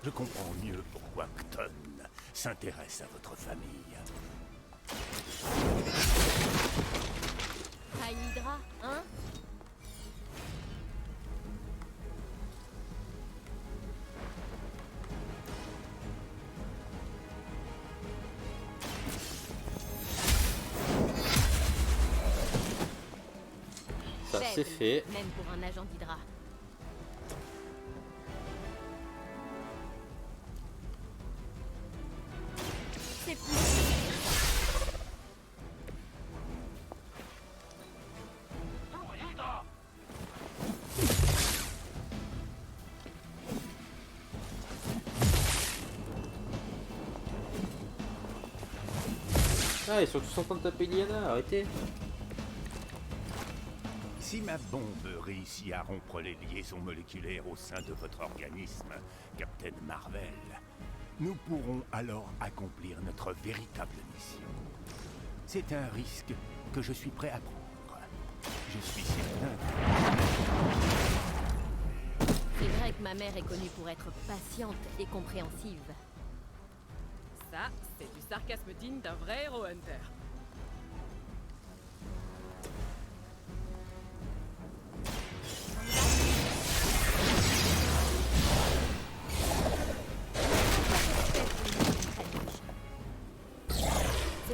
Je comprends mieux pourquoi Kton s'intéresse à votre famille. À Hydra, hein? Ça c'est fait. Même pour un agent d'Hydra. C'est plus. Ah, ils sont tous en train de taper Diana, arrêtez. Si ma bombe réussit à rompre les liaisons moléculaires au sein de votre organisme, Captain Marvel, nous pourrons alors accomplir notre véritable mission. C'est un risque que je suis prêt à prendre. Je suis certain. C'est vrai que ma mère est connue pour être patiente et compréhensive. Ça, c'est du sarcasme digne d'un vrai héros hunter.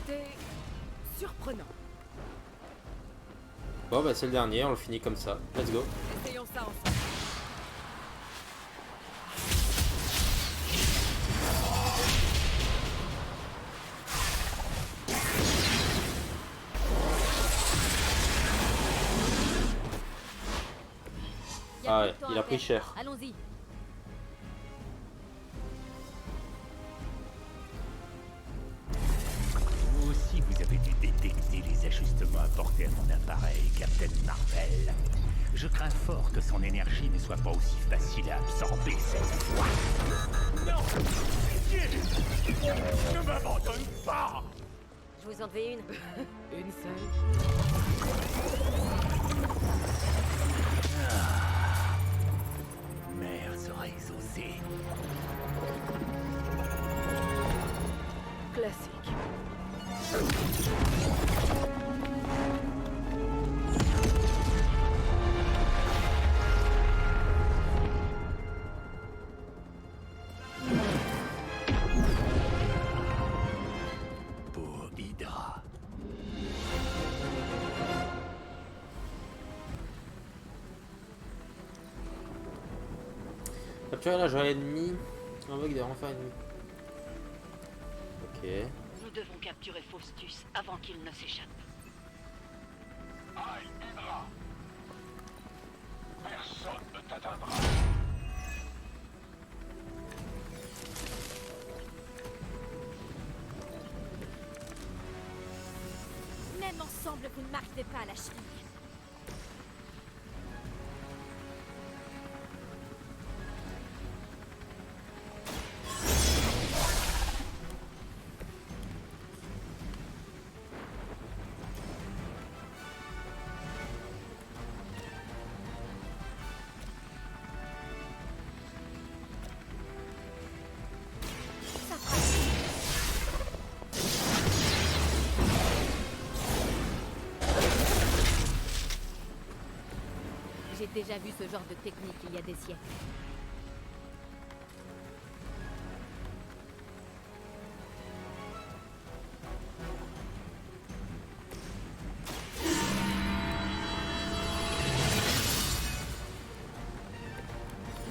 C'était surprenant. Bon bah c'est le dernier, on le finit comme ça. Let's go. Essayons ça ensemble. Ah ouais, il a pris cher. Allons-y. Vous aussi, vous avez dû détecter les ajustements apportés à mon appareil, Captain Marvel. Je crains fort que son énergie ne soit pas aussi facile à absorber cette fois. Non! Pitié! Ne m'abandonne pas! Je vous en devais une. Une seule. Mère sera exaucée. Classique. Pour Hydra. Capturer la joie ennemie. Invoque des renforts ennemis. Ok. Nous devons capturer Faustus avant qu'il ne s'échappe. Aïe, Hydra! Personne ne t'atteindra. Même ensemble, vous ne m'arrivez pas à la cheville. J'ai déjà vu ce genre de technique il y a des siècles.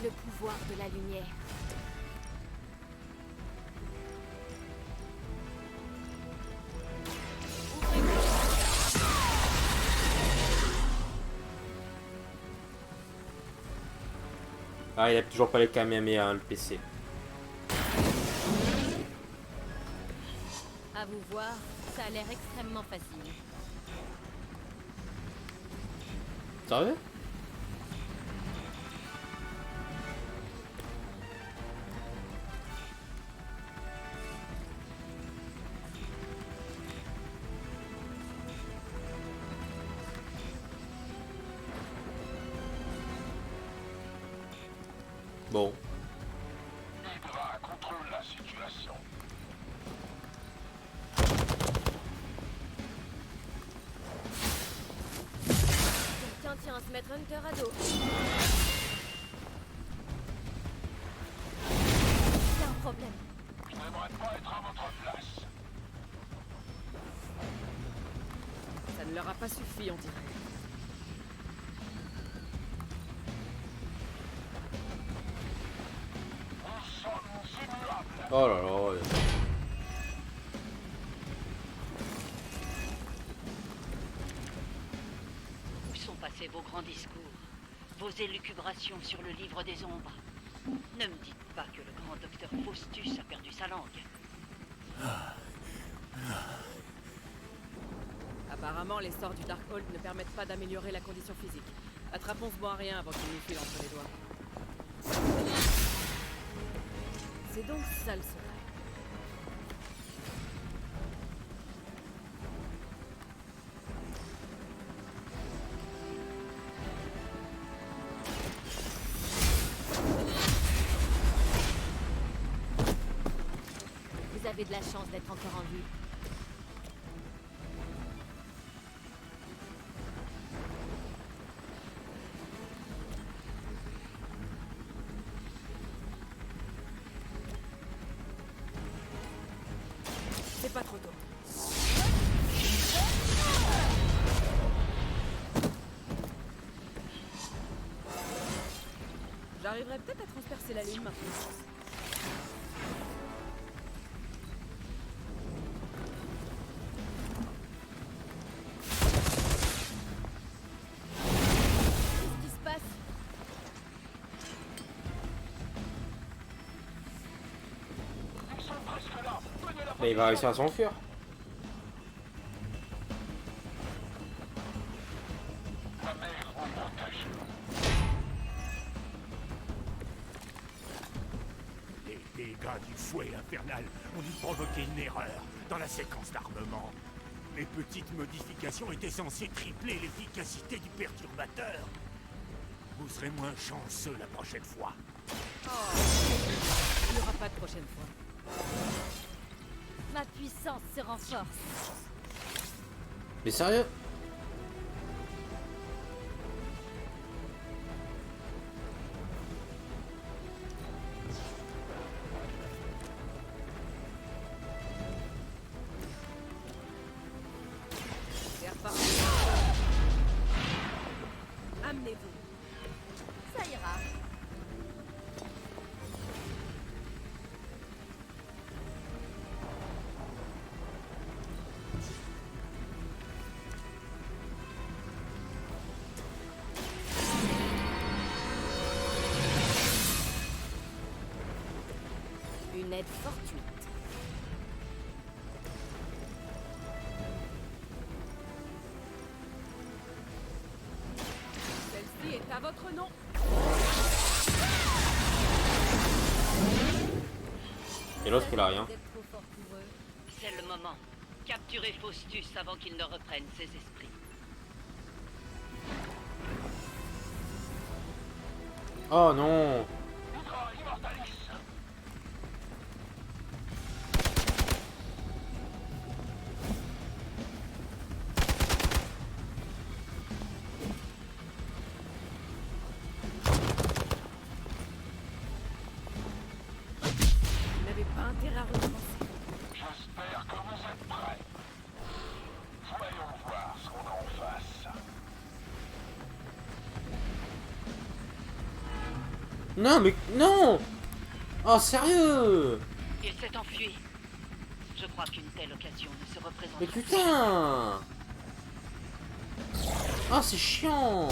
Le pouvoir de la lumière. Ah, il a toujours pas les Kamehameha, hein, le PC. À vous voir, ça a l'air extrêmement facile. Sérieux? Bon. Hydra contrôle la situation. Quelqu'un tient à se mettre Hunter à dos. C'est un problème. Je n'aimerais pas être à votre place. Ça ne leur a pas suffi, on dirait. Oh là là. Ouais. Où sont passés vos grands discours, vos élucubrations sur le livre des ombres? Ne me dites pas que le grand docteur Faustus a perdu sa langue. Apparemment, les sorts du Darkhold ne permettent pas d'améliorer la condition physique. Attrapons ce bon à rien avant qu'il nous file entre les doigts. C'est donc ça le secret. Vous avez de la chance d'être encore en vie. C'est pas trop tôt. J'arriverai peut-être à transpercer la lune maintenant. Qu'est-ce qui se passe? Bah, il va réussir à s'enfuir. Les dégâts du fouet infernal ont dû provoquer une erreur dans la séquence d'armement. Mes petites modifications étaient censées tripler l'efficacité du perturbateur. Vous serez moins chanceux la prochaine fois. Oh, il n'y aura pas de prochaine fois. Ma puissance se renforce. Mais sérieux? C'est reparti. Amenez-vous. Ça ira. Une aide fortuite. Celle-ci est à votre nom. Et l'autre, il a rien. C'est le moment. Capturez Faustus avant qu'il ne reprenne ses esprits. Oh non! Vous n'avez pas intérêt à recommencer. J'espère que vous êtes prêts. Voyons voir ce qu'on a en face. Non, mais non! Oh, sérieux? Il s'est enfui. Je crois qu'une telle occasion ne se représente Mais plus. putain! Ah, c'est chiant!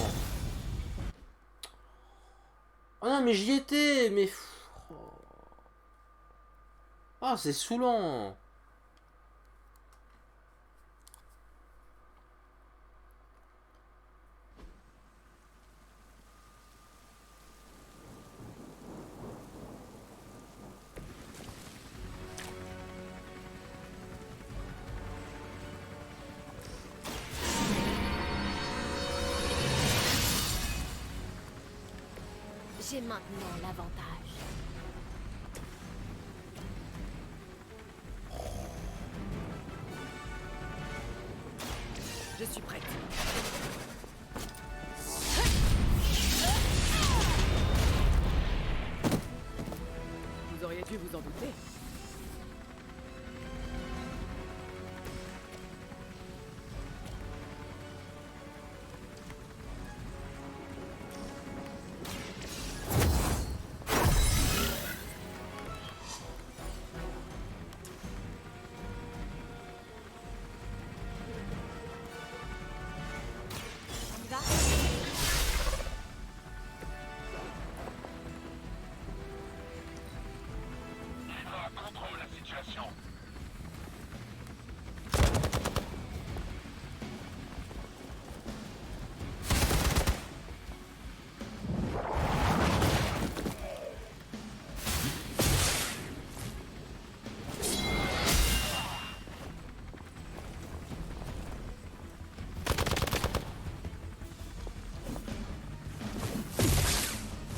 Oh non, mais j'y étais, mais... Ah, c'est saoulant! J'ai maintenant l'avantage. Je suis prête. Vous auriez dû vous en douter. On y va? Hydra contrôle la situation.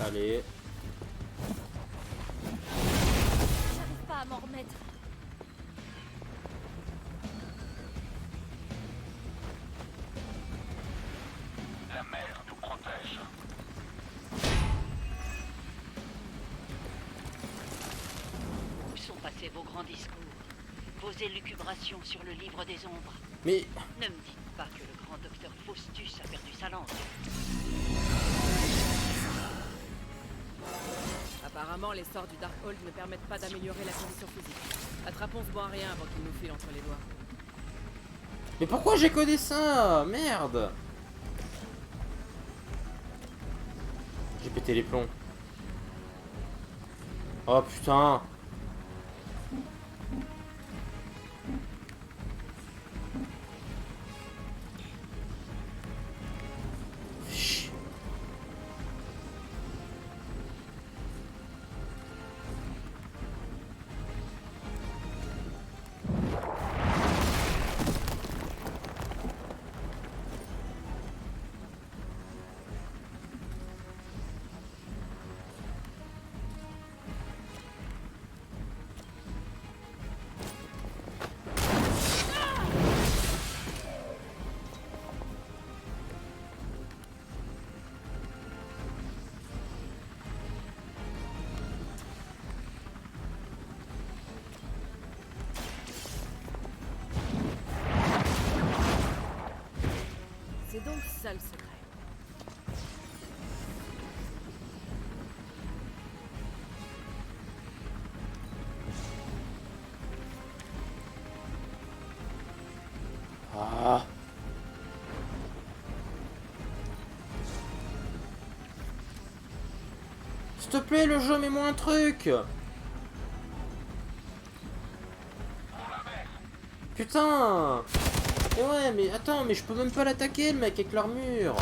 Allez. J'arrive pas à m'en remettre. La mer nous protège. Où sont passés vos grands discours? Vos élucubrations sur le livre des ombres? Mais... Ne me dites pas que le grand docteur Faustus a perdu sa langue. Apparemment, les sorts du Darkhold ne permettent pas d'améliorer la condition physique. Attrapons ce bon à rien avant qu'il nous file entre les doigts. Mais pourquoi j'ai codé ça? Merde. J'ai pété les plombs. Oh putain. Chut. C'est donc ça le secret. Ah. S'il te plaît, le jeu, mets-moi un truc. Putain. Mais ouais, mais attends, mais je peux même pas l'attaquer, le mec, avec l'armure.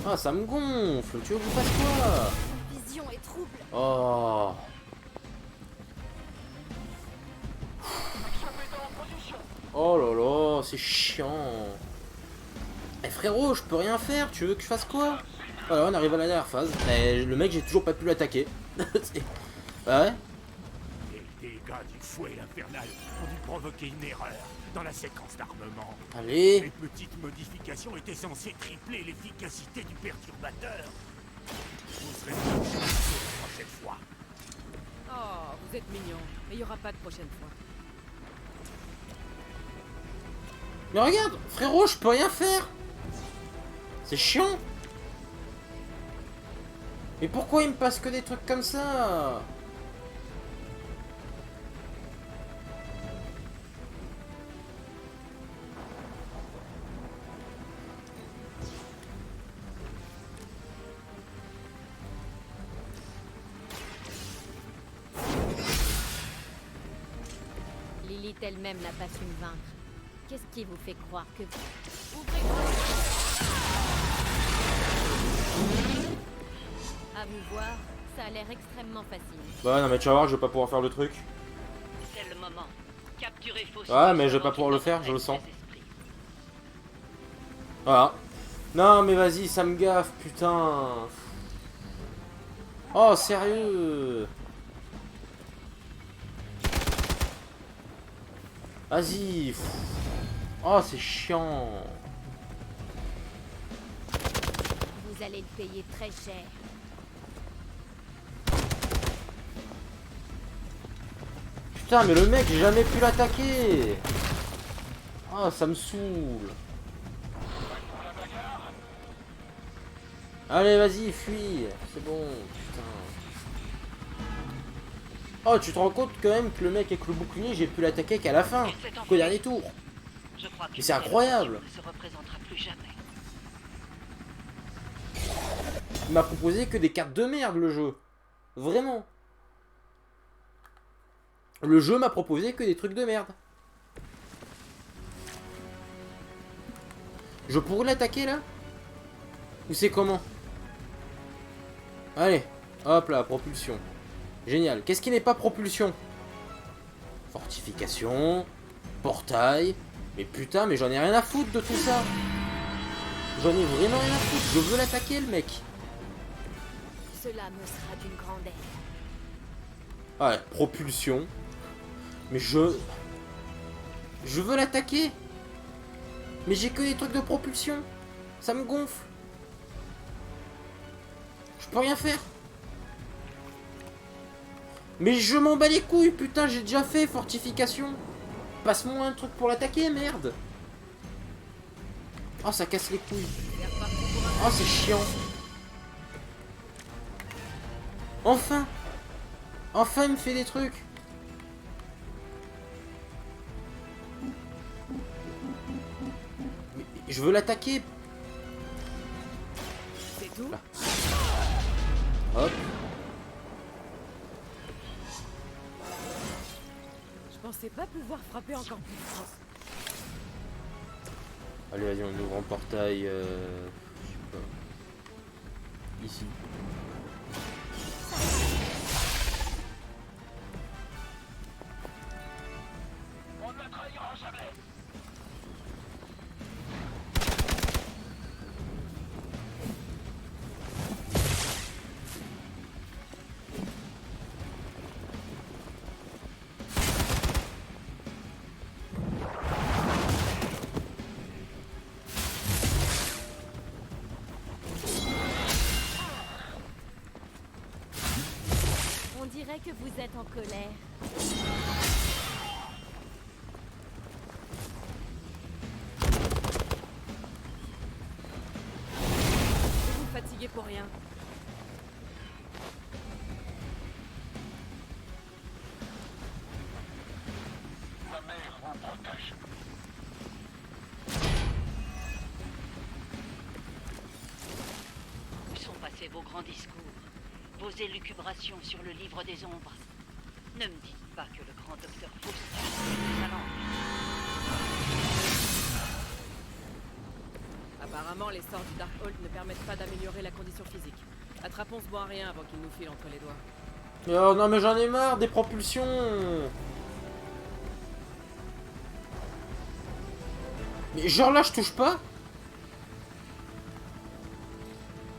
Ah, ça me gonfle. Tu veux que je fasse quoi? Vision est trouble. Oh. Oh là là, c'est chiant. Eh frérot, je peux rien faire, tu veux que je fasse quoi? Voilà, on arrive à la dernière phase. Mais le mec, j'ai toujours pas pu l'attaquer. Ouais. Les dégâts du fouet infernal ont dû provoquer une erreur dans la séquence d'armement. Allez. Les petites modifications étaient censées tripler l'efficacité du perturbateur. Vous serez mieux chanceux la prochaine fois. Oh, vous êtes mignon, mais il n'y aura pas de prochaine fois. Mais regarde, frérot, je peux rien faire. C'est chiant. Mais pourquoi il me passe que des trucs comme ça? Lilith elle-même n'a pas su me vaincre. Qu'est-ce qui vous fait croire que... À vous voir, ça a l'air extrêmement facile. Bah non mais tu vas voir, je vais pas pouvoir faire le truc. C'est le moment. Capturez Faustus. Ouais mais je vais pas pouvoir le faire, je le sens. Voilà. Non mais vas-y, ça me gaffe, putain. Oh sérieux. Vas-y. Oh c'est chiant. Vous allez le payer très cher. Putain mais le mec j'ai jamais pu l'attaquer. Oh ça me saoule. Allez vas-y fuis. C'est bon putain. Oh tu te rends compte quand même que le mec avec le bouclier j'ai pu l'attaquer qu'à la fin. Qu'au dernier tour. Mais c'est incroyable. Il m'a proposé que des cartes de merde le jeu. Vraiment. Le jeu m'a proposé que des trucs de merde. Je pourrais l'attaquer là? Ou c'est comment? Allez, hop là, propulsion. Génial. Qu'est-ce qui n'est pas propulsion? Fortification, portail. Mais putain, mais j'en ai rien à foutre de tout ça. J'en ai vraiment rien à foutre. Je veux l'attaquer le mec. Cela me sera d'une grande aide. Ouais, propulsion. Mais je veux l'attaquer. Mais j'ai que des trucs de propulsion. Ça me gonfle. Je peux rien faire. Mais je m'en bats les couilles, putain, j'ai déjà fait fortification. Passe-moi un truc pour l'attaquer, merde. Oh, ça casse les couilles. Oh, c'est chiant. Enfin! Enfin, il me fait des trucs! Mais je veux l'attaquer! C'est tout? Là. Hop! Je pensais pas pouvoir frapper encore plus fort. Allez, vas-y, on ouvre un portail. Je sais pas. Ici. On ne trahira jamais. On dirait que vous êtes en colère. Vous vous fatiguez pour rien. Ma mère vous protège. Où sont passés vos grands discours, vos élucubrations sur le livre des ombres? Ne me dites pas que le grand docteur Faustus est talent. Apparemment, les sorts du Darkhold ne permettent pas d'améliorer la condition physique. Attrapons ce bon à rien avant qu'il nous file entre les doigts. Oh non, mais j'en ai marre des propulsions! Mais genre là, je touche pas?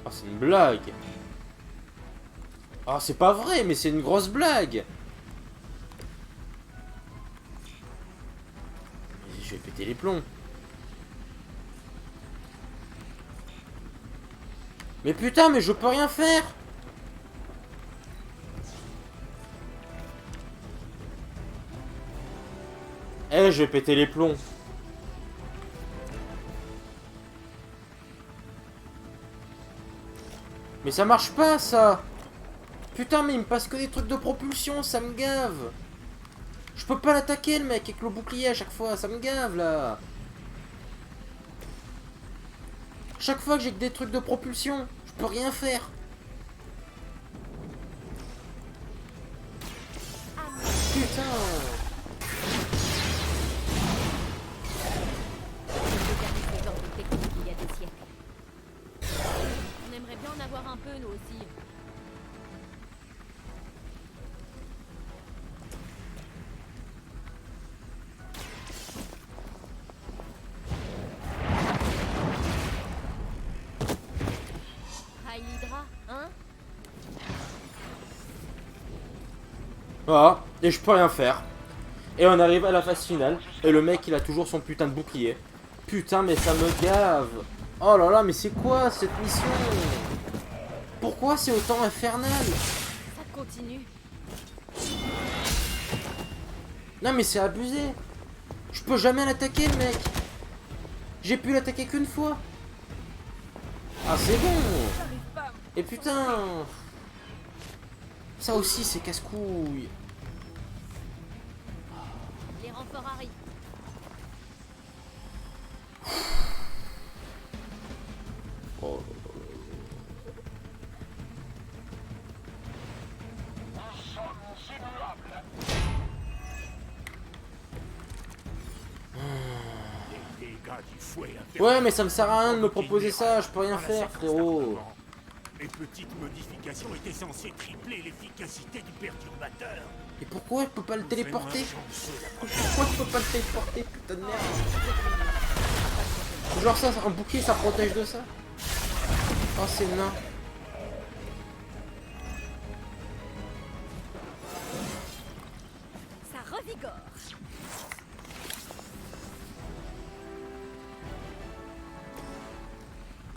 Ah, c'est une blague! Ah, c'est pas vrai, mais c'est une grosse blague! Je vais péter les plombs. Mais putain, mais je peux rien faire! Eh, je vais péter les plombs. Mais ça marche pas, ça! Putain, mais il me passe que des trucs de propulsion, ça me gave! Je peux pas l'attaquer, le mec, avec le bouclier à chaque fois, ça me gave, là! Chaque fois que j'ai que des trucs de propulsion, je peux rien faire! Putain! Il y a des siècles. On aimerait bien en avoir un peu, nous aussi. Hydra, hein? Voilà, et je peux rien faire. Et on arrive à la phase finale, et le mec il a toujours son putain de bouclier. Putain, mais ça me gave! Oh là là, mais c'est quoi cette mission? Pourquoi c'est autant infernal? Ça continue. Non mais c'est abusé! Je peux jamais l'attaquer le mec! J'ai pu l'attaquer qu'une fois! Ah c'est bon! Et putain! Ça aussi c'est casse-couille! Les renforts arrivent. Oh. Nous sommes immuables. Les dégâts du fouet Ouais, mais ça me sert à rien de me proposer ça, je peux rien faire, frérot! Les petites modifications étaient censées tripler l'efficacité du perturbateur. Et pourquoi je peux pas le téléporter? Pourquoi je peux pas le téléporter, putain de merde? Genre ça, un bouclier ça protège de ça? Oh c'est nain. Ça revigore.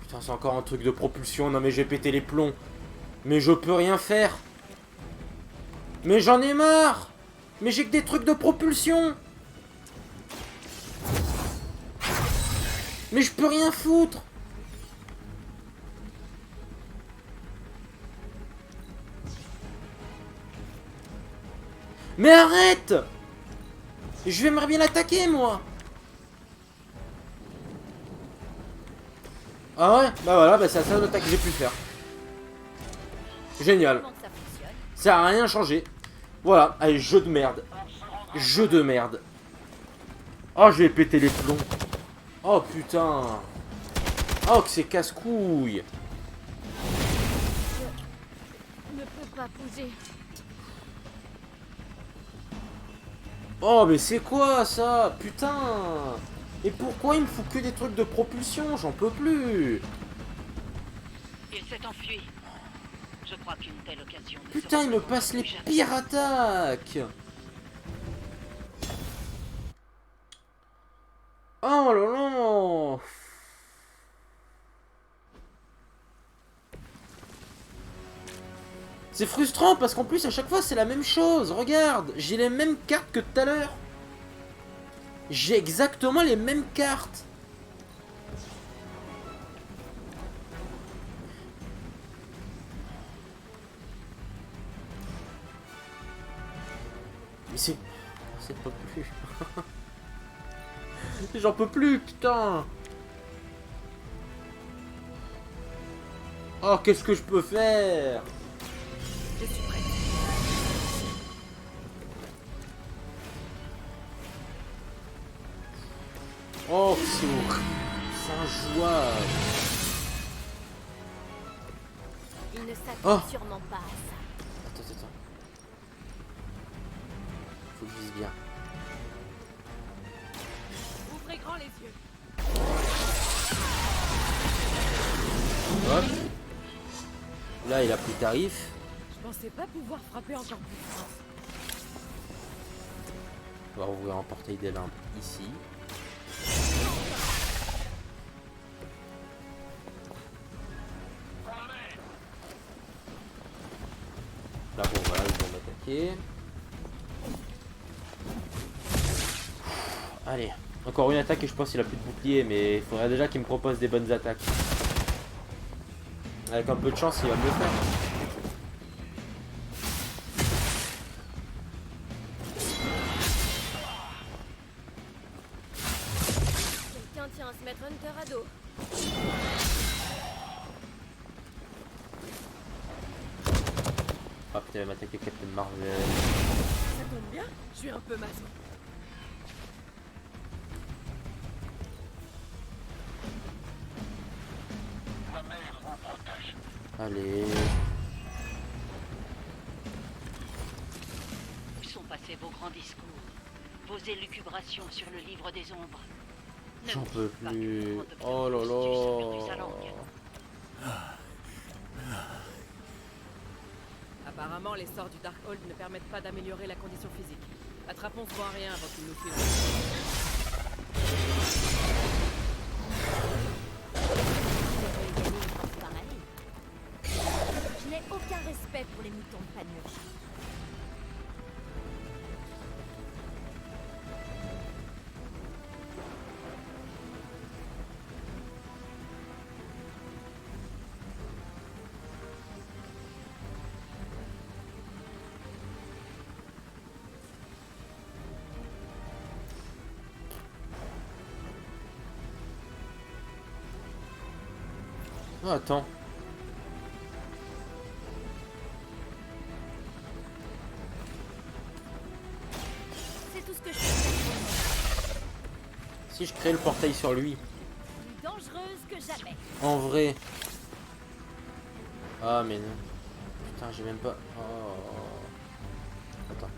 Putain, c'est encore un truc de propulsion. Non mais j'ai pété les plombs. Mais je peux rien faire. Mais j'en ai marre. Mais j'ai que des trucs de propulsion. Mais je peux rien foutre. Mais arrête! Je vais aimerais bien l'attaquer, moi! Ah ouais? Bah voilà, bah c'est la seule attaque que j'ai pu faire. Génial. Ça a rien changé. Voilà, allez, jeu de merde. Jeu de merde. Oh, je vais péter les plombs. Oh putain. Oh, que c'est casse-couille. Je ne peux pas bouger. Oh, mais c'est quoi ça? Putain. Et pourquoi il me fout que des trucs de propulsion? J'en peux plus. Il s'est enfui. Je crois qu'une telle occasion ne Putain, se il me représente passe les plus jamais. pires attaques. Oh là là. C'est frustrant parce qu'en plus à chaque fois c'est la même chose. Regarde, j'ai les mêmes cartes que tout à l'heure. J'ai exactement les mêmes cartes. Mais c'est pas plus. J'en peux plus, putain. Oh, qu'est-ce que je peux faire? Je suis prête. Oh, c'est horrible. C'est injouable. Il ne s'attend Oh. sûrement pas à ça. Attends. Faut que je vise bien. Ouvrez grand les yeux. Hop. Là, il a pris tarif. Je pensais pas pouvoir frapper encore plus fort. On va rouvrir un portail des limbes ici. Là, bon, voilà, ils vont m'attaquer. Allez, encore une attaque et je pense qu'il a plus de bouclier, mais il faudrait déjà qu'il me propose des bonnes attaques. Avec un peu de chance, il va me le faire. Quelqu'un tient à se mettre Hunter à dos. Ah putain, il va m'attaquer Captain Marvel. Ça tombe bien, je suis un peu maso. Allez. Où sont passés vos grands discours, vos élucubrations sur le livre des ombres? Ne J'en me peux dites pas que plus. le grand docteur Oh là Faustus a perdu sa là. langue. Apparemment, les sorts du Darkhold ne permettent pas d'améliorer la condition physique. Attrapons ce bon à rien avant qu'il nous suive. Je n'ai aucun respect pour les moutons de Panurge. Oh, attends. C'est tout ce que je peux faire. Si je crée le portail sur lui, Plus dangereuse que jamais. en vrai. Ah mais non. Putain, j'ai même pas. Oh. Attends.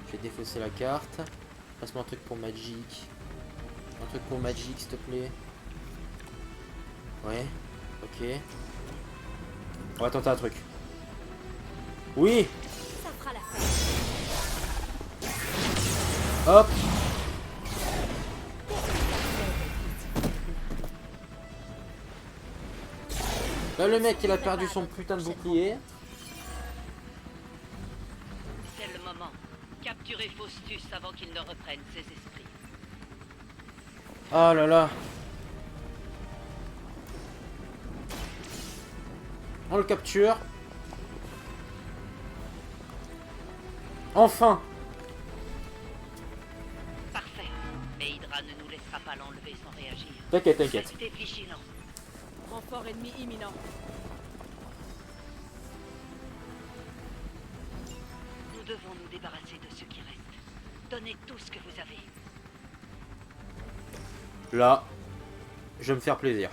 Je vais défausser la carte. Passe-moi un truc pour Magic. Un truc pour Magic, s'il te plaît. Ouais. Ok. On va tenter un truc. Oui. Ça fera l'affaire. Hop. Là, le mec, il a perdu son putain de bouclier. C'est le moment. Capturez Faustus avant qu'il ne reprenne ses esprits. Oh là là. On le capture. Enfin. Hydra ne nous laissera pas l'enlever sans réagir. T'inquiète, t'inquiète. Restez vigilants. Renfort ennemi imminent. Nous devons nous débarrasser de ce qui reste. Donnez tout ce que vous avez. Là, je vais me faire plaisir.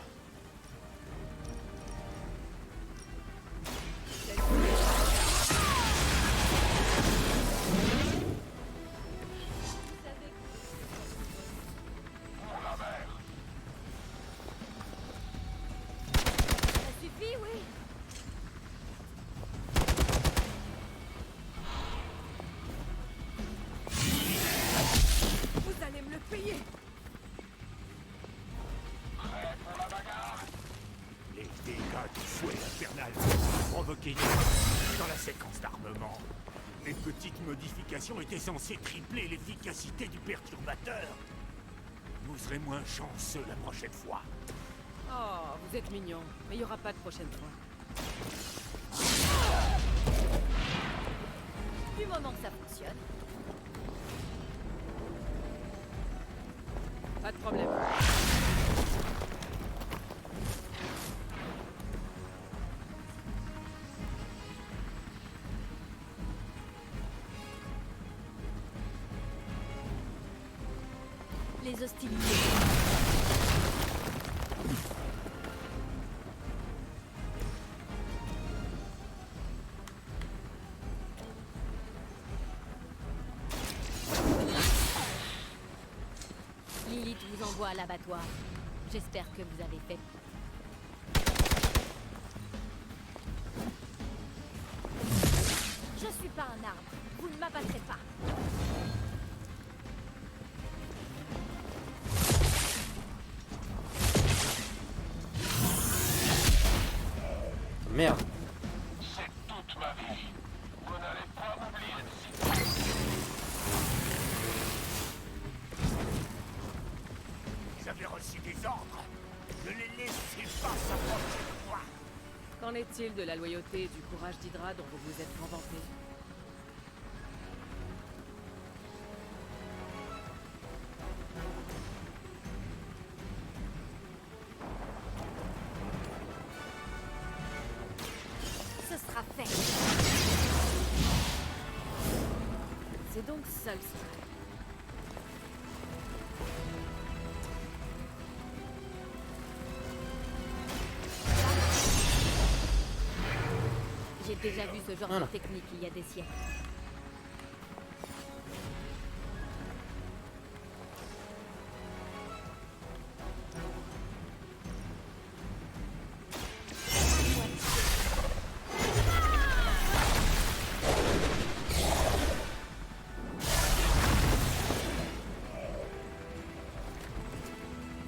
Ça suffit, oui. Vous allez me le payer. Les dégâts du fouet infernal sont provoqués dans la séquence d'armement. Mes petites modifications étaient censées tripler l'efficacité du perturbateur. Vous serez moins chanceux la prochaine fois. Oh, vous êtes mignon, mais il n'y aura pas de prochaine fois. Du moment que ça fonctionne. Pas de problème. Les hostilités. Lilith vous envoie à l'abattoir. J'espère que vous avez fait. Je suis pas un arbre. Vous ne m'abattrez pas. Merde. C'est toute ma vie. Vous n'allez pas m'oublier de Vous avez reçu des ordres. Ne les laissez pas s'approcher de moi. Qu'en est-il de la loyauté et du courage d'Hydra dont vous vous êtes tant vanté? Ce sera fait. C'est donc ça le secret. J'ai déjà vu ce genre Voilà. de technique il y a des siècles.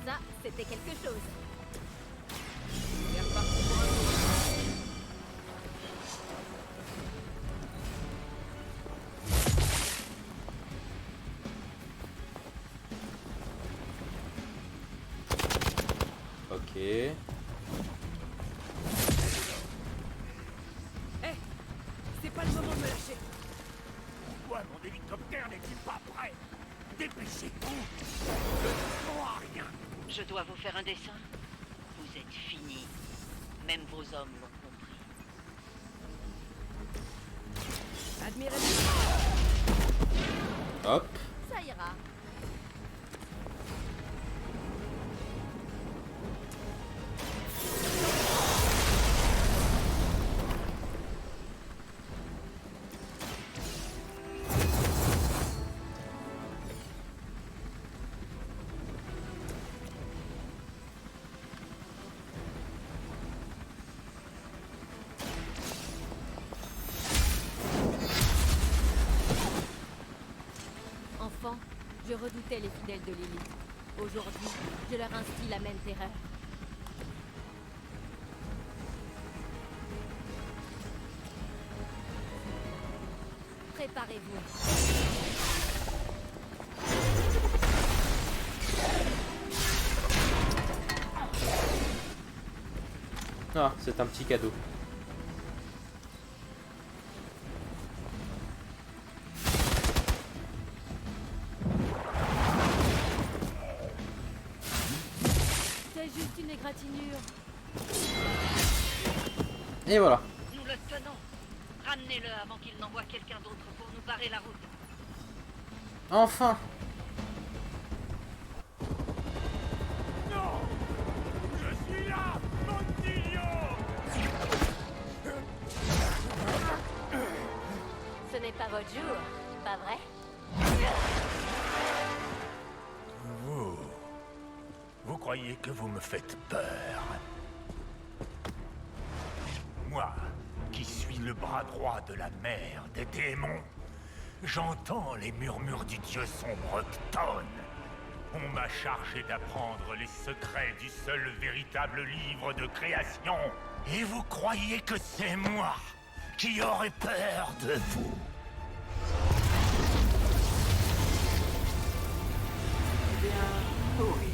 Ça, c'était quelque chose. C'est reparti pour un tour. Ok. Eh, c'est pas le moment de me lâcher. Pourquoi mon hélicoptère n'est-il pas prêt? Dépêchez-vous. Je ne crois rien. Je dois vous faire un dessin. Vous êtes finis. Même vos hommes l'ont compris. Admirez. Hop. Ça ira. Enfant, je redoutais les fidèles de Lilith. Aujourd'hui, je leur instille la même terreur. Préparez-vous. Ah, c'est un petit cadeau. juste une égratignure. Et voilà. Nous le tenons. Ramenez-le avant qu'il n'envoie quelqu'un d'autre pour nous barrer la route. Enfin. Non! Je suis là, Montilio! Ce n'est pas votre jour, pas vrai? Vous croyez que vous me faites peur? Moi, qui suis le bras droit de la mère des démons, j'entends les murmures du dieu sombre Cton. On m'a chargé d'apprendre les secrets du seul véritable livre de création. Et vous croyez que c'est moi qui aurais peur de vous? Bien, oui.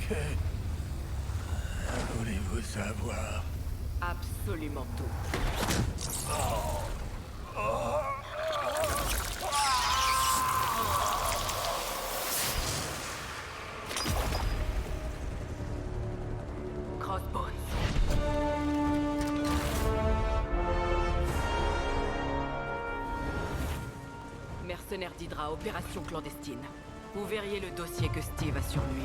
Que voulez-vous savoir? Absolument tout. Crossbones. Mercenaire d'Hydra, opération clandestine. Vous verriez le dossier que Steve a sur lui.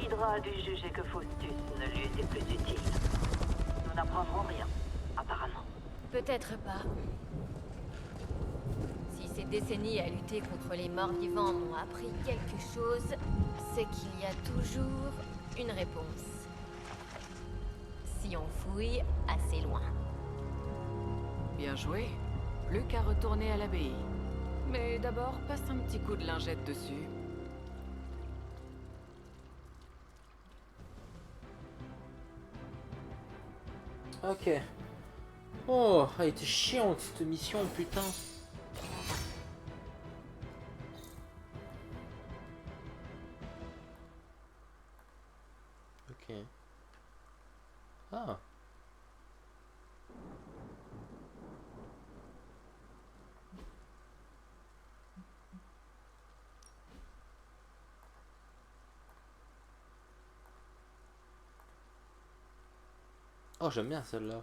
Hydra a dû juger que Faustus ne lui était plus utile. Nous n'apprendrons rien, apparemment. Peut-être pas. Si ces décennies à lutter contre les morts vivants m'ont appris quelque chose, c'est qu'il y a toujours une réponse. Si on fouille assez loin. Bien joué. Plus qu'à retourner à l'abbaye. Mais d'abord, passe un petit coup de lingette dessus. Ok. Oh, elle était chiante cette mission, putain. Ok. Ah. Oh, j'aime bien celle-là.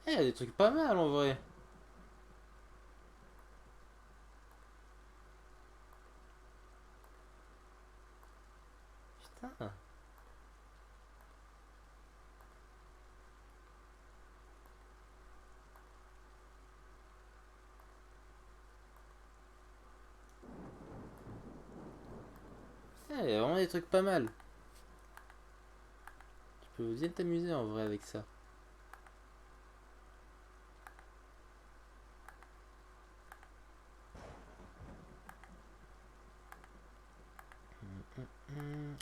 Eh, il y a des trucs pas mal en vrai. Putain. Eh, il y a vraiment des trucs pas mal. Tu peux bien t'amuser en vrai avec ça.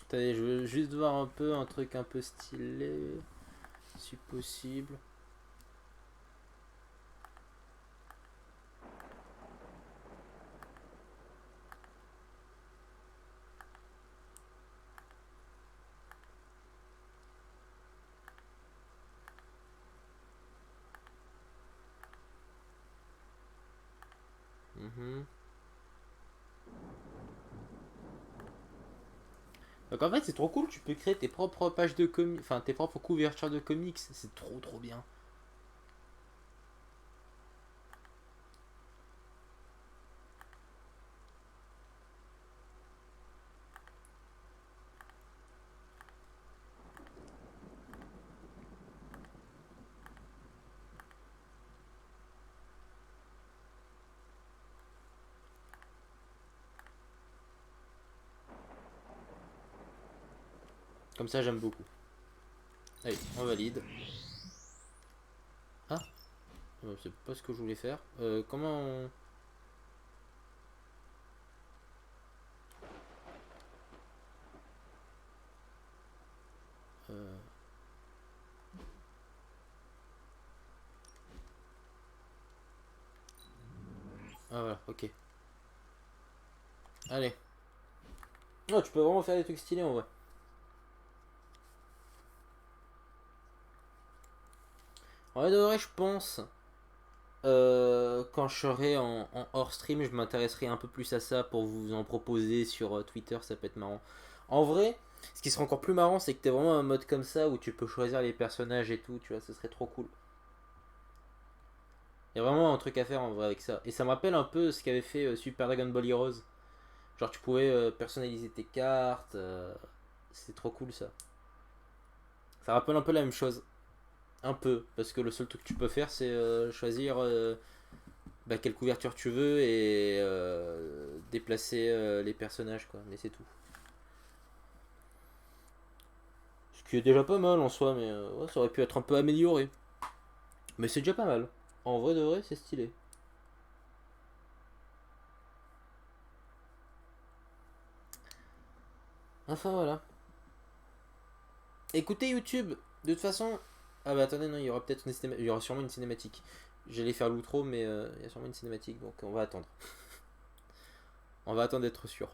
Attendez, je veux juste voir un peu un truc un peu stylé, si possible. Donc en fait c'est trop cool, tu peux créer tes propres pages de comics, enfin tes propres couvertures de comics, c'est trop bien. Comme ça j'aime beaucoup. Allez, on valide. Ah, c'est pas ce que je voulais faire. Comment on... Ah voilà, ok. Allez. Oh, tu peux vraiment faire des trucs stylés en vrai. En vrai de vrai, je pense quand je serai en hors stream, je m'intéresserai un peu plus à ça pour vous en proposer sur Twitter, ça peut être marrant. En vrai, ce qui serait encore plus marrant, c'est que t'aies vraiment un mode comme ça où tu peux choisir les personnages et tout, tu vois, ce serait trop cool. Il y a vraiment un truc à faire en vrai avec ça. Et ça me rappelle un peu ce qu'avait fait Super Dragon Ball Heroes. Genre tu pouvais personnaliser tes cartes, c'est trop cool ça. Ça rappelle un peu la même chose. Un peu, parce que le seul truc que tu peux faire c'est choisir quelle couverture tu veux et déplacer les personnages quoi, mais c'est tout. Ce qui est déjà pas mal en soi, mais ouais, ça aurait pu être un peu amélioré. Mais c'est déjà pas mal. En vrai de vrai, c'est stylé. Enfin voilà. Écoutez YouTube, de toute façon. Ah bah attendez, non, il y aura peut-être il y aura sûrement une cinématique. J'allais faire l'outro, mais il y a sûrement une cinématique, donc on va attendre. On va attendre d'être sûr.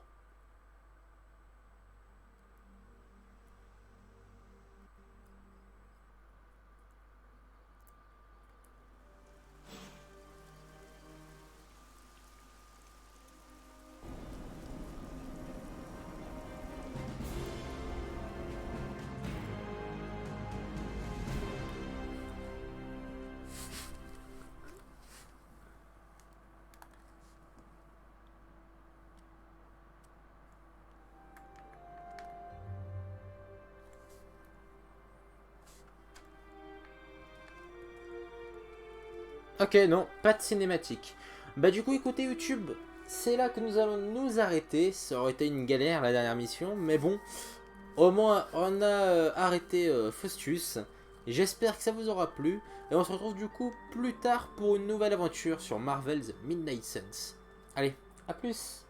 Ok, non, pas de cinématique. Bah du coup, écoutez YouTube, c'est là que nous allons nous arrêter. Ça aurait été une galère la dernière mission, mais bon, au moins on a arrêté Faustus. J'espère que ça vous aura plu. Et on se retrouve du coup plus tard pour une nouvelle aventure sur Marvel's Midnight Suns. Allez, à plus!